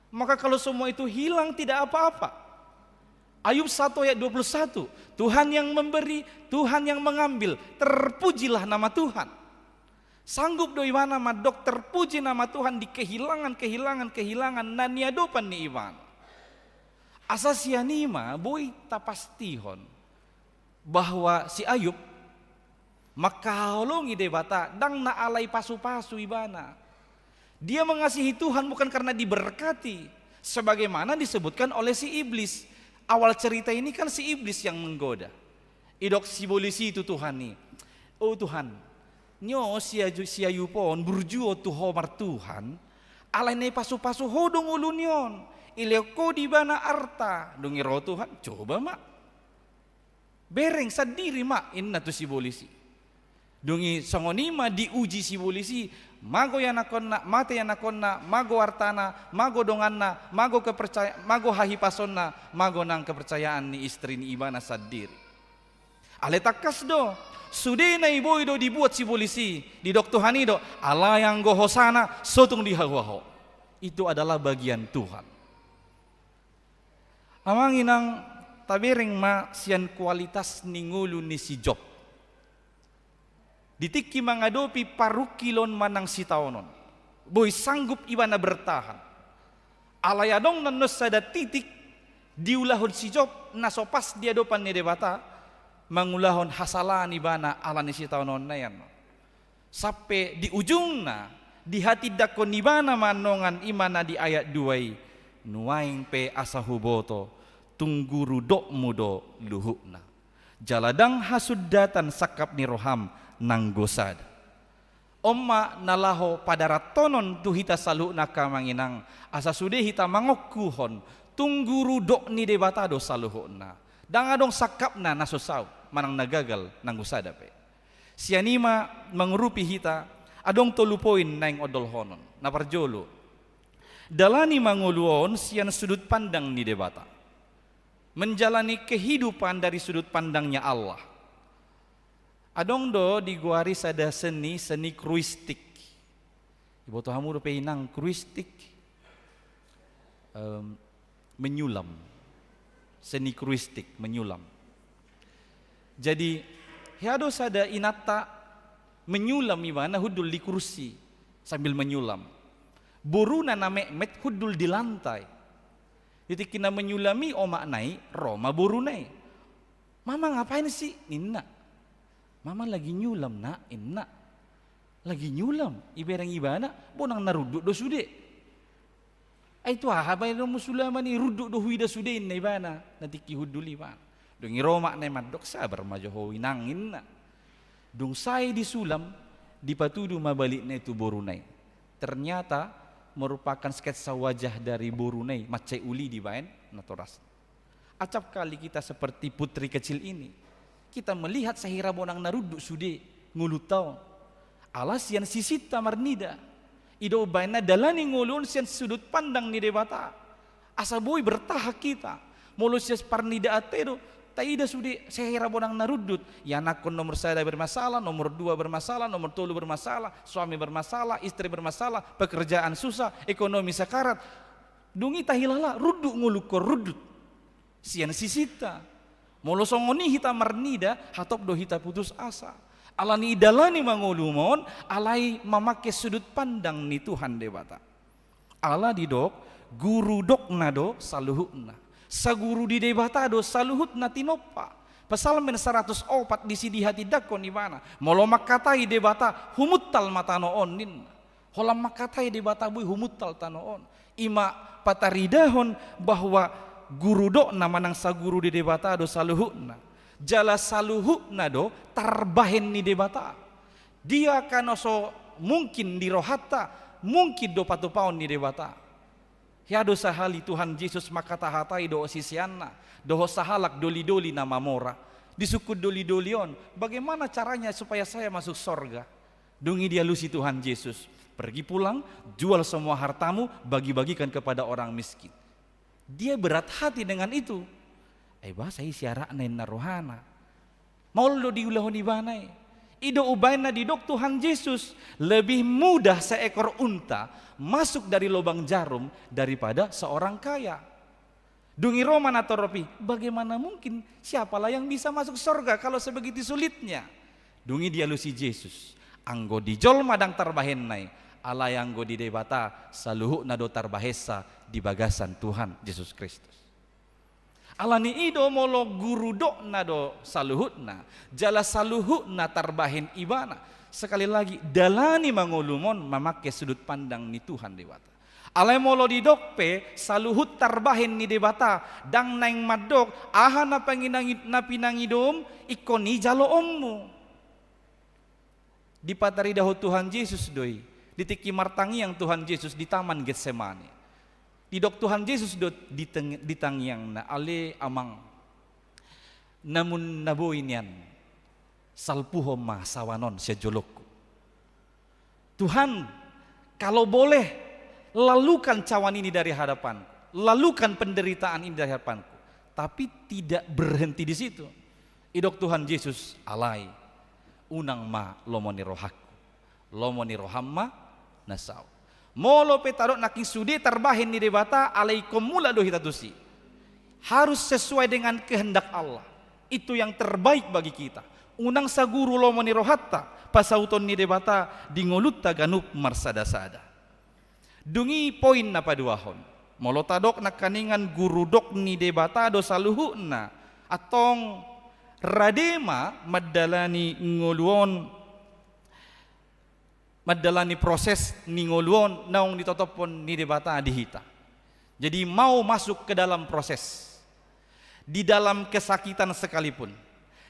Maka kalau semua itu hilang tidak apa-apa. Ayub 1 ayat 21. Tuhan yang memberi, Tuhan yang mengambil. Terpujilah nama Tuhan. Sanggup doi mana madok terpuji nama Tuhan di kehilangan naniadopan ni iman. Asasianima boy tapastihon bahwa si Ayub makaholongi debata dang naalay pasu-pasu ibana. Dia mengasihi Tuhan bukan karena diberkati, sebagaimana disebutkan oleh si iblis. Awal cerita ini kan si iblis yang menggoda. Idok si polisi itu Tuhan nih. Oh Tuhan, nyo si ayupon burjuo tuho mar Tuhan, alay na pasu-pasu hodong ulunyon. Ileko di bana arta, dongiro Tuhan. Coba mak, bereng sadiri mak inna tu si polisi. Dungi songonima diuji si polisi, mago yanakonna, mate yanakonna, mago artana, mago donganna, mago kepercayaan, mago hahipasonna, mago nang kepercayaan ni istri ni ibana sadiri. Ale takas do, sude na iboy do dibuat si polisi, di dok Tuhan do, ala yang gohosana, sotung dihawaho. Itu adalah bagian Tuhan. Amanginang tabering ma sian kualitas ningulu ni si Job. Ditiki mengadopi parukilon manang sitaonon. Boy sanggup ibana bertahan. Alayadong nanos sada titik diulahon si Job nasopas dia dopan ni debata mangulahon hasalan ibana ala ni sitaonon na yan. Sampai di ujungna di hati dakon ibana manongan imana di ayat 2 nuaing pe asahuboto tungguru dok mudo luhukna. Jaladang hasudatan sakap ni roham nang gosad. Omma nalaho padaratonon tu hita salu nakamanginang asa sude hita mangokuhon tungguru dok ni debatado saluhona. Dangadong sakapna nasosau manang nagagal nang gosada pe. Sianima mengrupi hita adong tolupoin naing odolhonon naparjolo. Dalani manguluon sian sudut pandang ni debata. Menjalani kehidupan dari sudut pandangnya Allah. Adong do di guari sada seni kruistik. Ibu tu hamu do peinang kruistik menyulam. Seni kruistik menyulam. Jadi hiado sada inata menyulam imana hudul di kursi sambil menyulam. Buruna namek hudul di lantai. Jadi kina menyulami omak nai Roma burunai. Mama ngapain sih? Nina. Mama lagi nyulam nak, inna. Lagi nyulam, iberang ibana, bonang naruduk do sude. Itu apa yang musulama ni ruduk do huida sude inna ibana, nanti kihuduli ban. Dongi Roma na madok sabar majohowi nangin na. Dong say disulam, dipatudu mabalik na itu Borunei. Ternyata merupakan sketsa wajah dari Borunei, macai uli di baen natoras. Acap kali kita seperti putri kecil ini. Kita melihat sahira bonang naruduk sude ngulutau. Alas yang sisita marnida. Ido baina dalani ngulun sian sudut pandang ni debata. Asa boy bertahak kita. Molusias parnida atero. Taida sude sahira bonang narudut. Ya nakon nomor saya bermasalah, nomor 2 bermasalah, nomor 3 bermasalah, suami bermasalah, istri bermasalah, pekerjaan susah, ekonomi sakarat. Dungi tahilala ruduk ngulukor rudut. Sian sisita. Molosongoni hita marnida hatop do hita putus asa. Alani idalani mangulumon alai memakai sudut pandang ni Tuhan debata. Ala didok guru dok nado saluhutna. Saguru di debata do saluhutna tinopa. Pasal men 104 di sidi hati dakon di mana. Molo makatai debata humuttal matano onin. Holam makatai debata bui humuttal tanoon. Ima pataridahon bahwa guru do nama nang saguru di debata do saluhutna. Jala saluhutna do tarbahen ni debata. Dia kanoso mungkin di rohata, mungkin do patupaon ni debata. Hiado sahali Tuhan Yesus makata hatai do sisianna, do sahalak doli-doli nama mora. Disukut doli-dolion, bagaimana caranya supaya saya masuk sorga? Dungi dia lusi Tuhan Yesus. Pergi pulang, jual semua hartamu, bagi-bagikan kepada orang miskin. Dia berat hati dengan itu. Saya siara nain narohana. Mauldo diulahon ibanai. Ido ubaina didok Tuhan Yesus. Lebih mudah seekor unta masuk dari lubang jarum daripada seorang kaya. Dungi Roma natoropi, bagaimana mungkin siapalah yang bisa masuk surga kalau sebegitu sulitnya? Dungi dia lusi Yesus, anggo di jol madang tarbahenai, ala yang go di debata saluhu nado tarbahesa di bagasan Tuhan Yesus Kristus. Alani ido molo guru dok nado saluhutna, jala saluhutna tarbahen ibana. Sekali lagi dalani mangolumon memakai sudut pandang ni Tuhan dewata. Alai molo di dokpe saluhut tarbahen ni debata dang naing madok aha na panginangit na pinangidom ikoni jalo ommu. Di patari dahut Tuhan Yesus doi, ditiki martangi yang Tuhan Yesus di taman Getsemani. Di dok Tuhan Yesus do ditangiang na ale amang namun naboinian salpuhom ma sawanon sejolokku. Tuhan, kalau boleh lalukan cawan ini dari hadapan, lalukan penderitaan ini dari hadapanku, tapi tidak berhenti di situ. Idok Tuhan Yesus alai unang ma lomoni rohaku, lomoni rohamma nasau. Molo petarok naking sudi terbahin ni debata alaikum mula do hitatusi. Harus sesuai dengan kehendak Allah. Itu yang terbaik bagi kita. Unang saguru lomoni rohatta pasauton ni debata dingolutta ganup marsadasada. Dungi poin na paduahon. Molo tadok na kaningan guru dok ni debata do saluhuna atong radema madalani ngoluon, madalani proses ni ngoluon naong ditotopon ni debata dihita. Jadi mau masuk ke dalam proses, di dalam kesakitan sekalipun,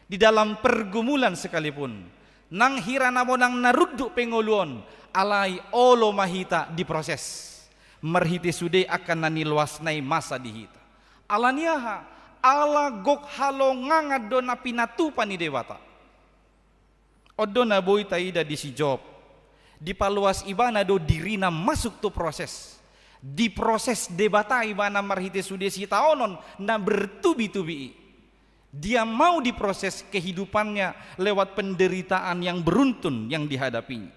di dalam pergumulan sekalipun, nang hirana mo nang naruduk pengoluon alai olo mahita diproses merhiti sude akan nani luasnai masa dihita alaniaha ala gok halonganga do napinatupa ni dewata odo na boy taida di si job di paluas ibana do dirina masuk tu proses di proses debata ibana merhiti sude si taonon na bertubi-tubi. Dia mau diproses kehidupannya lewat penderitaan yang beruntun yang dihadapinya.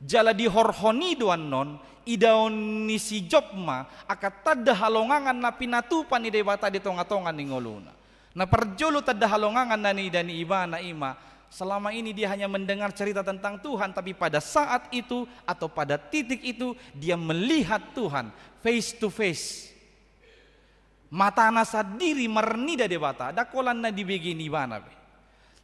Jala di horhoni doan non idaon ni si jobma akat tada halongangan na pinatupan ni dewata di tonga-tonga ni ngoluna. Na perjolo tada halongangan na ni dani iba na ima. Selama ini dia hanya mendengar cerita tentang Tuhan, tapi pada saat itu atau pada titik itu dia melihat Tuhan face to face. Mata nasa diri mernida debata dakolan na dibegini bana.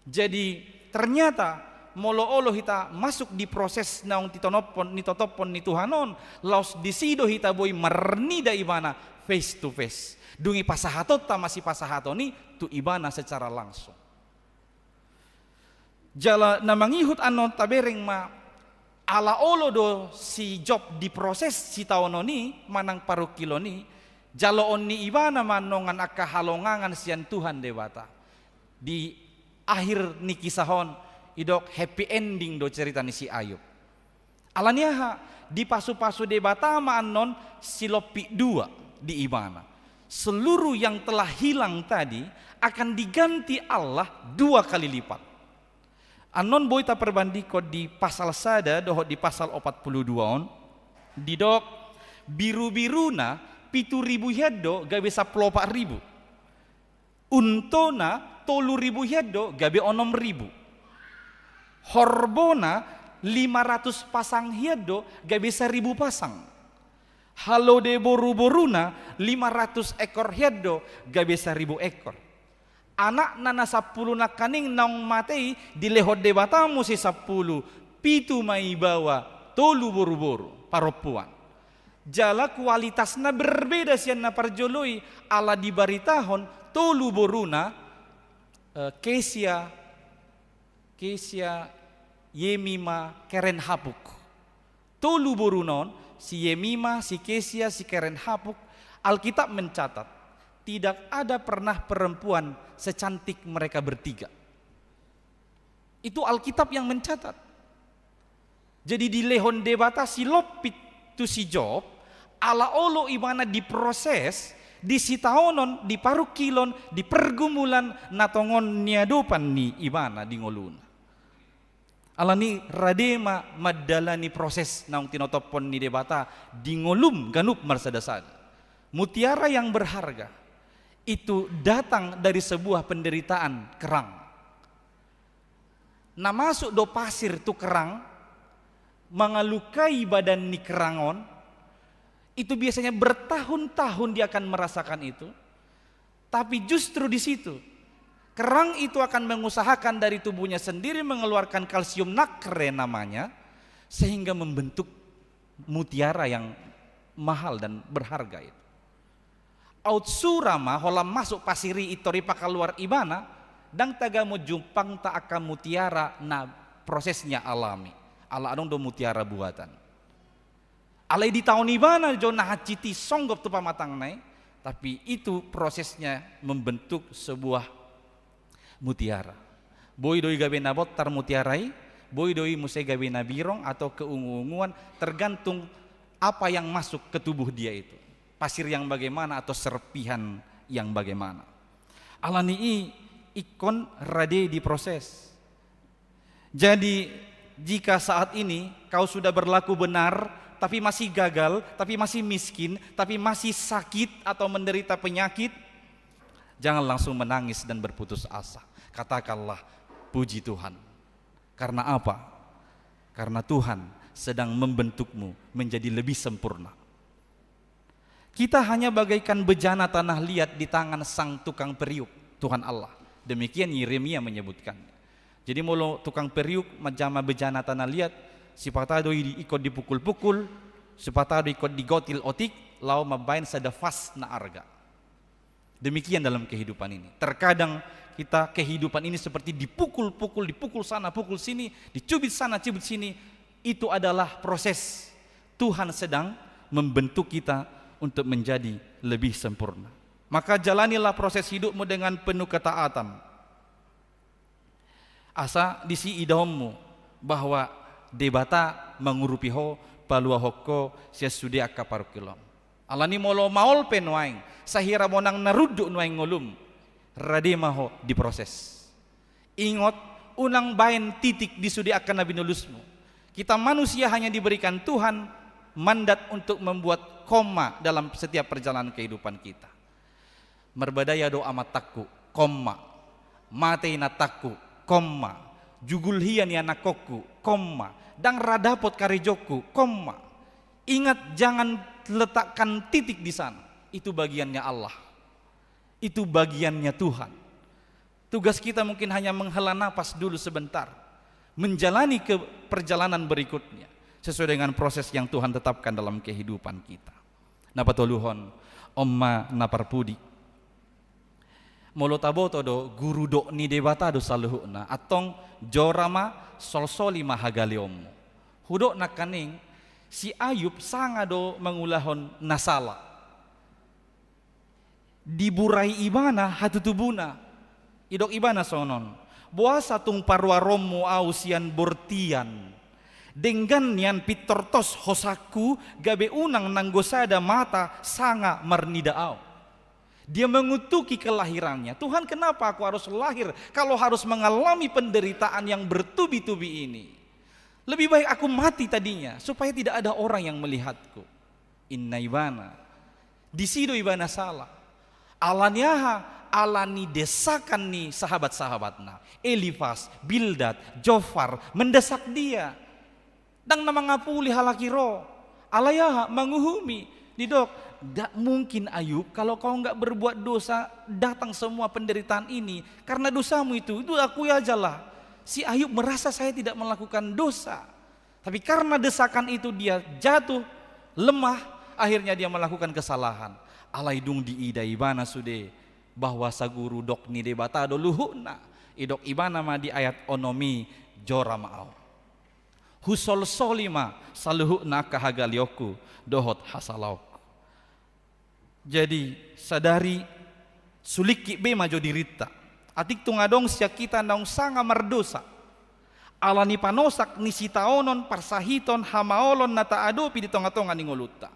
Jadi ternyata molo olo hita masuk di proses naong titotopon ni Tuhanon laos disido hita boy mernida ibana face to face. Dungi pasahatot ta masih pasahatoni tu ibana secara langsung. Jala na mangihut anon tabereng ma ala olo do si job di proses si taononi manang parukiloni. Jaloon ni ibana manongan akka halongangan sian Tuhan dewata. Di akhir ni kisahon idok happy ending do cerita ni si Ayub. Alaniaha di pasu-pasu debata maanon silopi dua di ibana. Seluruh yang telah hilang tadi akan diganti Allah 2 kali lipat. Anon boy ta perbandiko di pasal sada dohot di pasal 42 on didok biru-biruna 7.000 hedo gabe 10.000. Untona 3.000 hedo gabe 6.000. Horbona 500 pasang hedo gabe 1.000 pasang. Halo de boru-boruna 500 ekor hedo gabe 1.000 ekor. Anak nana 10 nakaning naong matei dilehod de batamu si 10 pitu mai bawa tolu boru-boru paropuan. Jala kualitasnya berbeda sian na parjoloi ala dibaritahon tolu boruna kesia Yemima keren hapuk. Tolu borunon si Yemima, si Kesia, si keren hapuk. Alkitab mencatat tidak ada pernah perempuan secantik mereka bertiga. Itu Alkitab yang mencatat. Jadi di lehon debata si lopit tu si job ala olo ibana diproses di sitaonon di parukilon di pergumulan natongon niadopan ni ibana di ngoluna alani radema madalani proses naung tinotopon ni debata di ngolum ganup marsadasad mutiara yang berharga itu datang dari sebuah penderitaan kerang. Nah masuk do pasir tu kerang, mengelukai badan ni kerangon, itu biasanya bertahun-tahun dia akan merasakan itu. Tapi justru di situ kerang itu akan mengusahakan dari tubuhnya sendiri mengeluarkan kalsium nacre namanya, sehingga membentuk mutiara yang mahal dan berharga itu. Outsurama holam masuk pasiri itori pakaluar ibana, dan tagamu jumpang tak akan mutiara na prosesnya alami. Ala adong do mutiara buatan. Alai di tahun ibana jo nah citi songgop tu pamatang nai, tapi itu prosesnya membentuk sebuah mutiara. Boy doi gabe nabot tar mutiarai, boy doi musai gabe nabirong atau keungu-unguan, tergantung apa yang masuk ke tubuh dia itu. Pasir yang bagaimana atau serpihan yang bagaimana. Alani ikon rade diproses. Jadi jika saat ini kau sudah berlaku benar, tapi masih gagal, tapi masih miskin, tapi masih sakit atau menderita penyakit, jangan langsung menangis dan berputus asa. Katakanlah puji Tuhan. Karena apa? Karena Tuhan sedang membentukmu menjadi lebih sempurna. Kita hanya bagaikan bejana tanah liat di tangan sang tukang periuk, Tuhan Allah. Demikian Yeremia menyebutkan. Jadi mulu tukang periuk majama bejana tanah liat, sipatado ikut dipukul-pukul, sipatado ikut digotil otik, lau mabain sadafas na arga. Demikian dalam kehidupan ini. Terkadang kita kehidupan ini seperti dipukul-pukul, dipukul sana, pukul sini, dicubit sana, cubit sini. Itu adalah proses Tuhan sedang membentuk kita untuk menjadi lebih sempurna. Maka jalanilah proses hidupmu dengan penuh ketaatan. Asa disi idommu bahwa debata mengurupiho palua hokko sesudia kaparukilom. Alani molo maol penwaing sahira monang naruduk nuaing ngolum rademaho diproses. Ingot unang bain titik disudi akan nabi nulusmu. Kita manusia hanya diberikan Tuhan mandat untuk membuat koma dalam setiap perjalanan kehidupan kita. Merbadaya do amat takku, koma. Matei nataku, koma. Jugulhian ya nakoku, koma. Dan radapot karejoku, koma. Ingat jangan letakkan titik di sana. Itu bagiannya Allah. Itu bagiannya Tuhan. Tugas kita mungkin hanya menghela napas dulu sebentar, menjalani ke perjalanan berikutnya sesuai dengan proses yang Tuhan tetapkan dalam kehidupan kita. Napa toluhon omma naparpudi molotaboto do guru do ni debata do saluhuna atong jorama solsoli mahagaliom hudok nakaning si Ayub sanga do mengulahon nasala diburai ibana hatutubuna idok ibana sonon buasa tung parwaromu ausian bortian dengan nian pitortos hosaku gabe unang nanggosada mata sanga marnidaau. Dia mengutuki kelahirannya. Tuhan, kenapa aku harus lahir kalau harus mengalami penderitaan yang bertubi-tubi ini? Lebih baik aku mati tadinya supaya tidak ada orang yang melihatku. Inna ibana disido ibana salah alanyaha alani desakan nih sahabat-sahabatna Elifas, Bildad, Jofar mendesak dia. Dang na mga puli halakiro alaya menguhumi didok. Gak mungkin Ayub kalau kau gak berbuat dosa datang semua penderitaan ini karena dosamu itu aku aja lah. Si Ayub merasa saya tidak melakukan dosa, tapi karena desakan itu dia jatuh lemah, akhirnya dia melakukan kesalahan. Alaidung di ida ibana sude bahwa saguru dok ni debata do luhuna idok ibana ma di ayat onomi joramaau husol solima saluhuna kahagalioku dohot hasalauk. Jadi sadari suliki be majo dirita atik tungadong siya kita naung sanga mardosa alani panosak ni sitaonon parsahiton hamaolon nata adopi di tonga-tonga ni ngoluta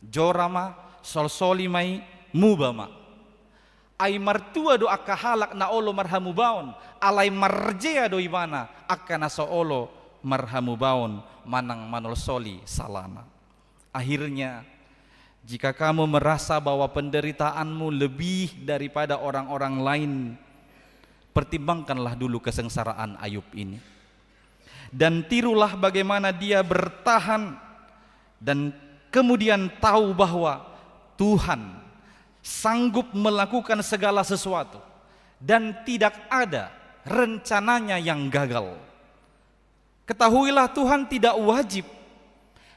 jorama solsolimai mubama ay martua do akahalak na olo marhamubaon alay marjea do ibana akana so olo marhamubaon manang manol soli salana. Akhirnya Jika kamu merasa bahwa penderitaanmu lebih daripada orang-orang lain, pertimbangkanlah dulu kesengsaraan Ayub ini. Dan tirulah bagaimana dia bertahan dan kemudian tahu bahwa Tuhan sanggup melakukan segala sesuatu dan tidak ada rencananya yang gagal. Ketahuilah Tuhan tidak wajib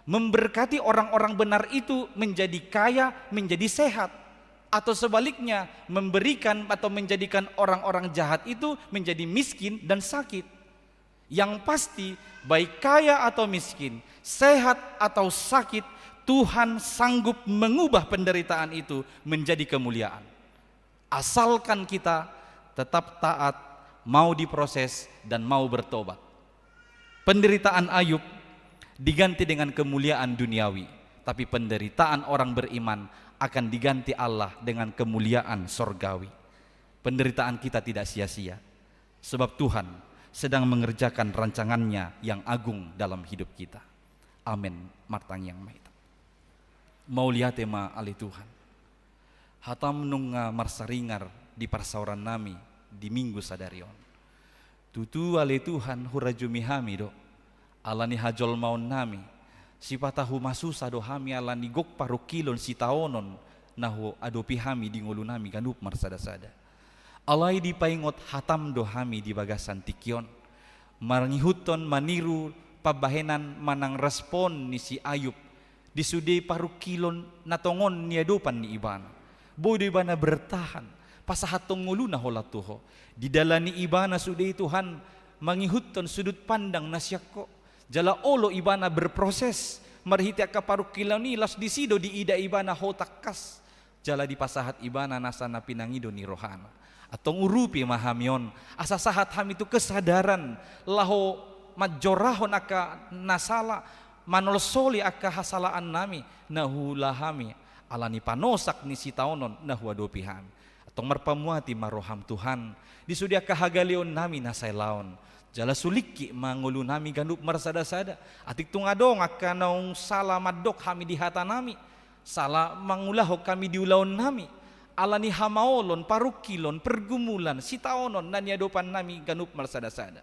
memberkati orang-orang benar itu menjadi kaya, menjadi sehat, atau sebaliknya memberikan atau menjadikan orang-orang jahat itu menjadi miskin dan sakit. Yang pasti baik kaya atau miskin, sehat atau sakit, Tuhan sanggup mengubah penderitaan itu menjadi kemuliaan. Asalkan kita tetap taat, mau diproses dan mau bertobat. Penderitaan Ayub diganti dengan kemuliaan duniawi, tapi penderitaan orang beriman akan diganti Allah dengan kemuliaan sorgawi. Penderitaan kita tidak sia-sia, sebab Tuhan sedang mengerjakan rancangannya yang agung dalam hidup kita. Amin. Martang yang maita. Mau lihat tema ali Tuhan. Hatam nunga marsaringar di parsauran nami di minggu sadarion. Tutu ali Tuhan hurajumi hami do. Alani hajol maun nami. Sipatahu masusa do hami alani gok parukilon sitaonon nahu adopi hami di ngulu nami ganup marsada-sada. Alai dipaingot hatam do hami di bagasan tikion. Marngihuton maniru pabahenan manang respon ni si Ayub. Disudi parukilon natongon niadopan ni ibana. Bodo ibana bertahan. Pasahatong ngulu na holatuho. Di dalani ibana sudi Tuhan mangihuton sudut pandang nasyako. Jala olo ibana berproses. Marhiti ka parukilaw ni las disido di ida ibana hotakas. Jala di pasahat ibana nasana pinangido ni rohana. Atong urupi mahamion. Asa sahat ham itu kesadaran. Laho majorahon aka nasala. Manolsoli aka hasalaan nami. Nahulahami. Alani panosak ni sitaonon nahuadopi hami. Atong marpamuati maroham Tuhan. Disudia kahagalion nami nasay laon. Jala suliki mangulu nami ganup marsada-sada. Atik tungadong aka naung salah madok hami di hata nami. Salah mangulaho kami diulaon nami. Alani hamaolon, parukilon, pergumulan, sitaonon naniadopan nami ganup marsada-sada.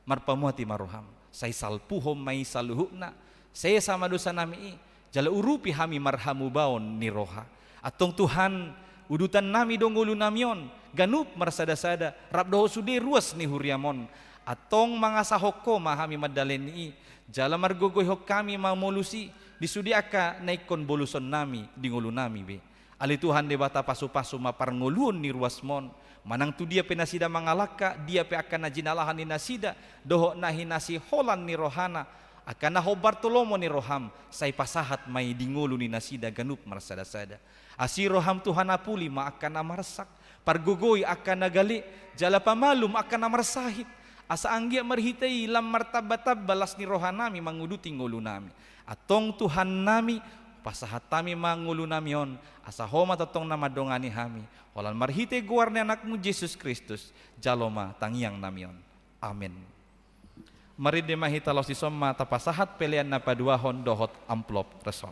Marpamuati maroham. Say salpuhom may saluhukna. Saya sama dosa nami jala urupi hami marhamu baon ni roha. Atong Tuhan udutan nami dongulu namion ganup marsada-sada rabdoho sude ruas ni huriamon. Atong mga sahoko mahami madalen ni jala margogoy hok kami mamolusi disudi aka naikon boluson nami di ngulu nami be. Ali Tuhan de bata pasu-pasu maparngulun ni ruasmon. Manang tu dia penasida mangalaka dia pe akan najinalahan ni nasida doho nahi nasi holan ni rohana. Akan naho Bartolomo ni roham say pasahat may dingulu ni nasida ganup marsada-sada. Asi roham Tuhan apuli ma akan namarsak. Pargugoy akan nagali jala pamalum akan namarsahit. Asa anggia marhitay lam martabatab balas ni rohanami manguduti ngulu nami. Atong Tuhan nami pasahat tami mangulu namion. Asa homa totong namadongani hami. Walan marhitay guar ni anakmu Jesus Kristus. Jaloma tangiang namion. Amin. Mari demahita los isoma tapasahat pelian na paduahon dohot amplop resot.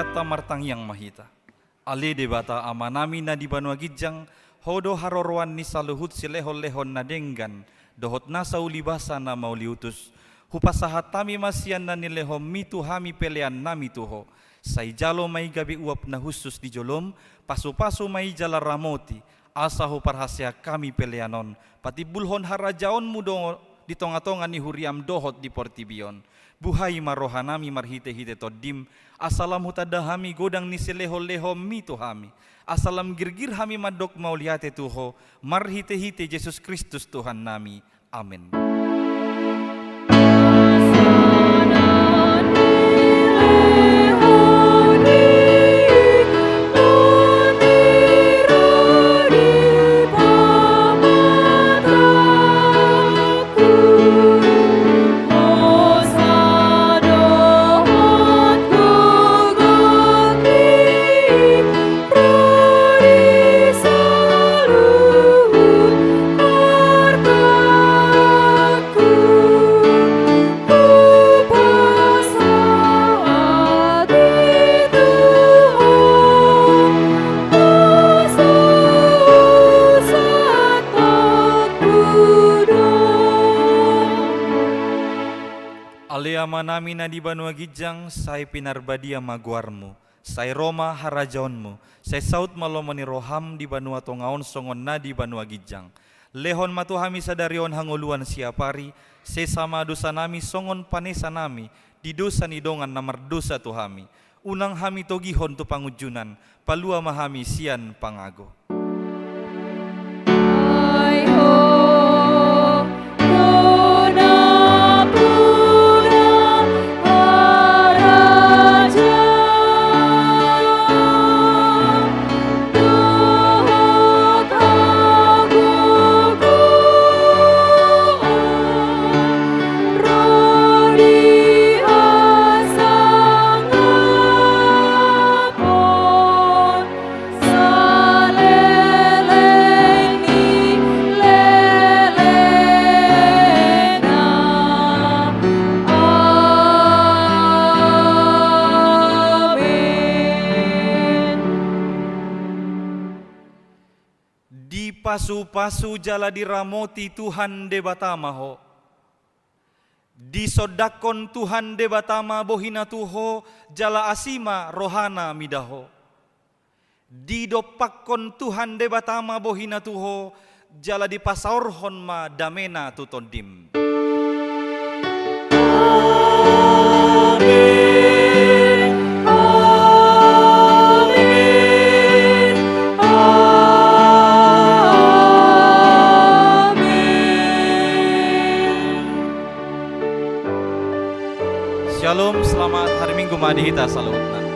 data martang yang mahita. Ale debata amanami na di banua gijang, hodo harorwan ni saluhut silehon-lehon na denggan, dohot nasa ulibasa na mauliutus, hupasahat tami masian na nilehom mitu hami pelean nami tuho, say jalo may gabi uap na husus di jolom, pasu-pasu may jala ramoti, asa ho parhasya kami peleanon, pati bulhon harajaon mudo di tonga-tonga ni huriam dohot di portibion. Buhay marohanami marhite-hite todim, asalam hutada hami godang ni seleho-leho mito hami, asalam girgir hami madok mauliate tuho, marhite-hite Yesus Kristus Tuhan nami. Amin. Manami na di banua gijang, say pinarbadia maguarmu, say Roma harajaonmu, say saut malomani roham di banua tongaon songon na di banua gijang. Lehon matuhami sadarion hanguluan siapari, say sama dosa nami songon panesa nami, di dosa nidongan na mardosa tuhami. Unang hami togihon tu pangujunan, palua mahami sian pangago. Pasu-pasu jala diramoti Tuhan de batama ho, disodakon Tuhan de batama bohina tuho, jala asima rohana midaho, didopakon Tuhan de batama bohina tuho, jala dipasaorhon ma damena tutondim. Shalom, selamat hari Minggu Madihita Salutna.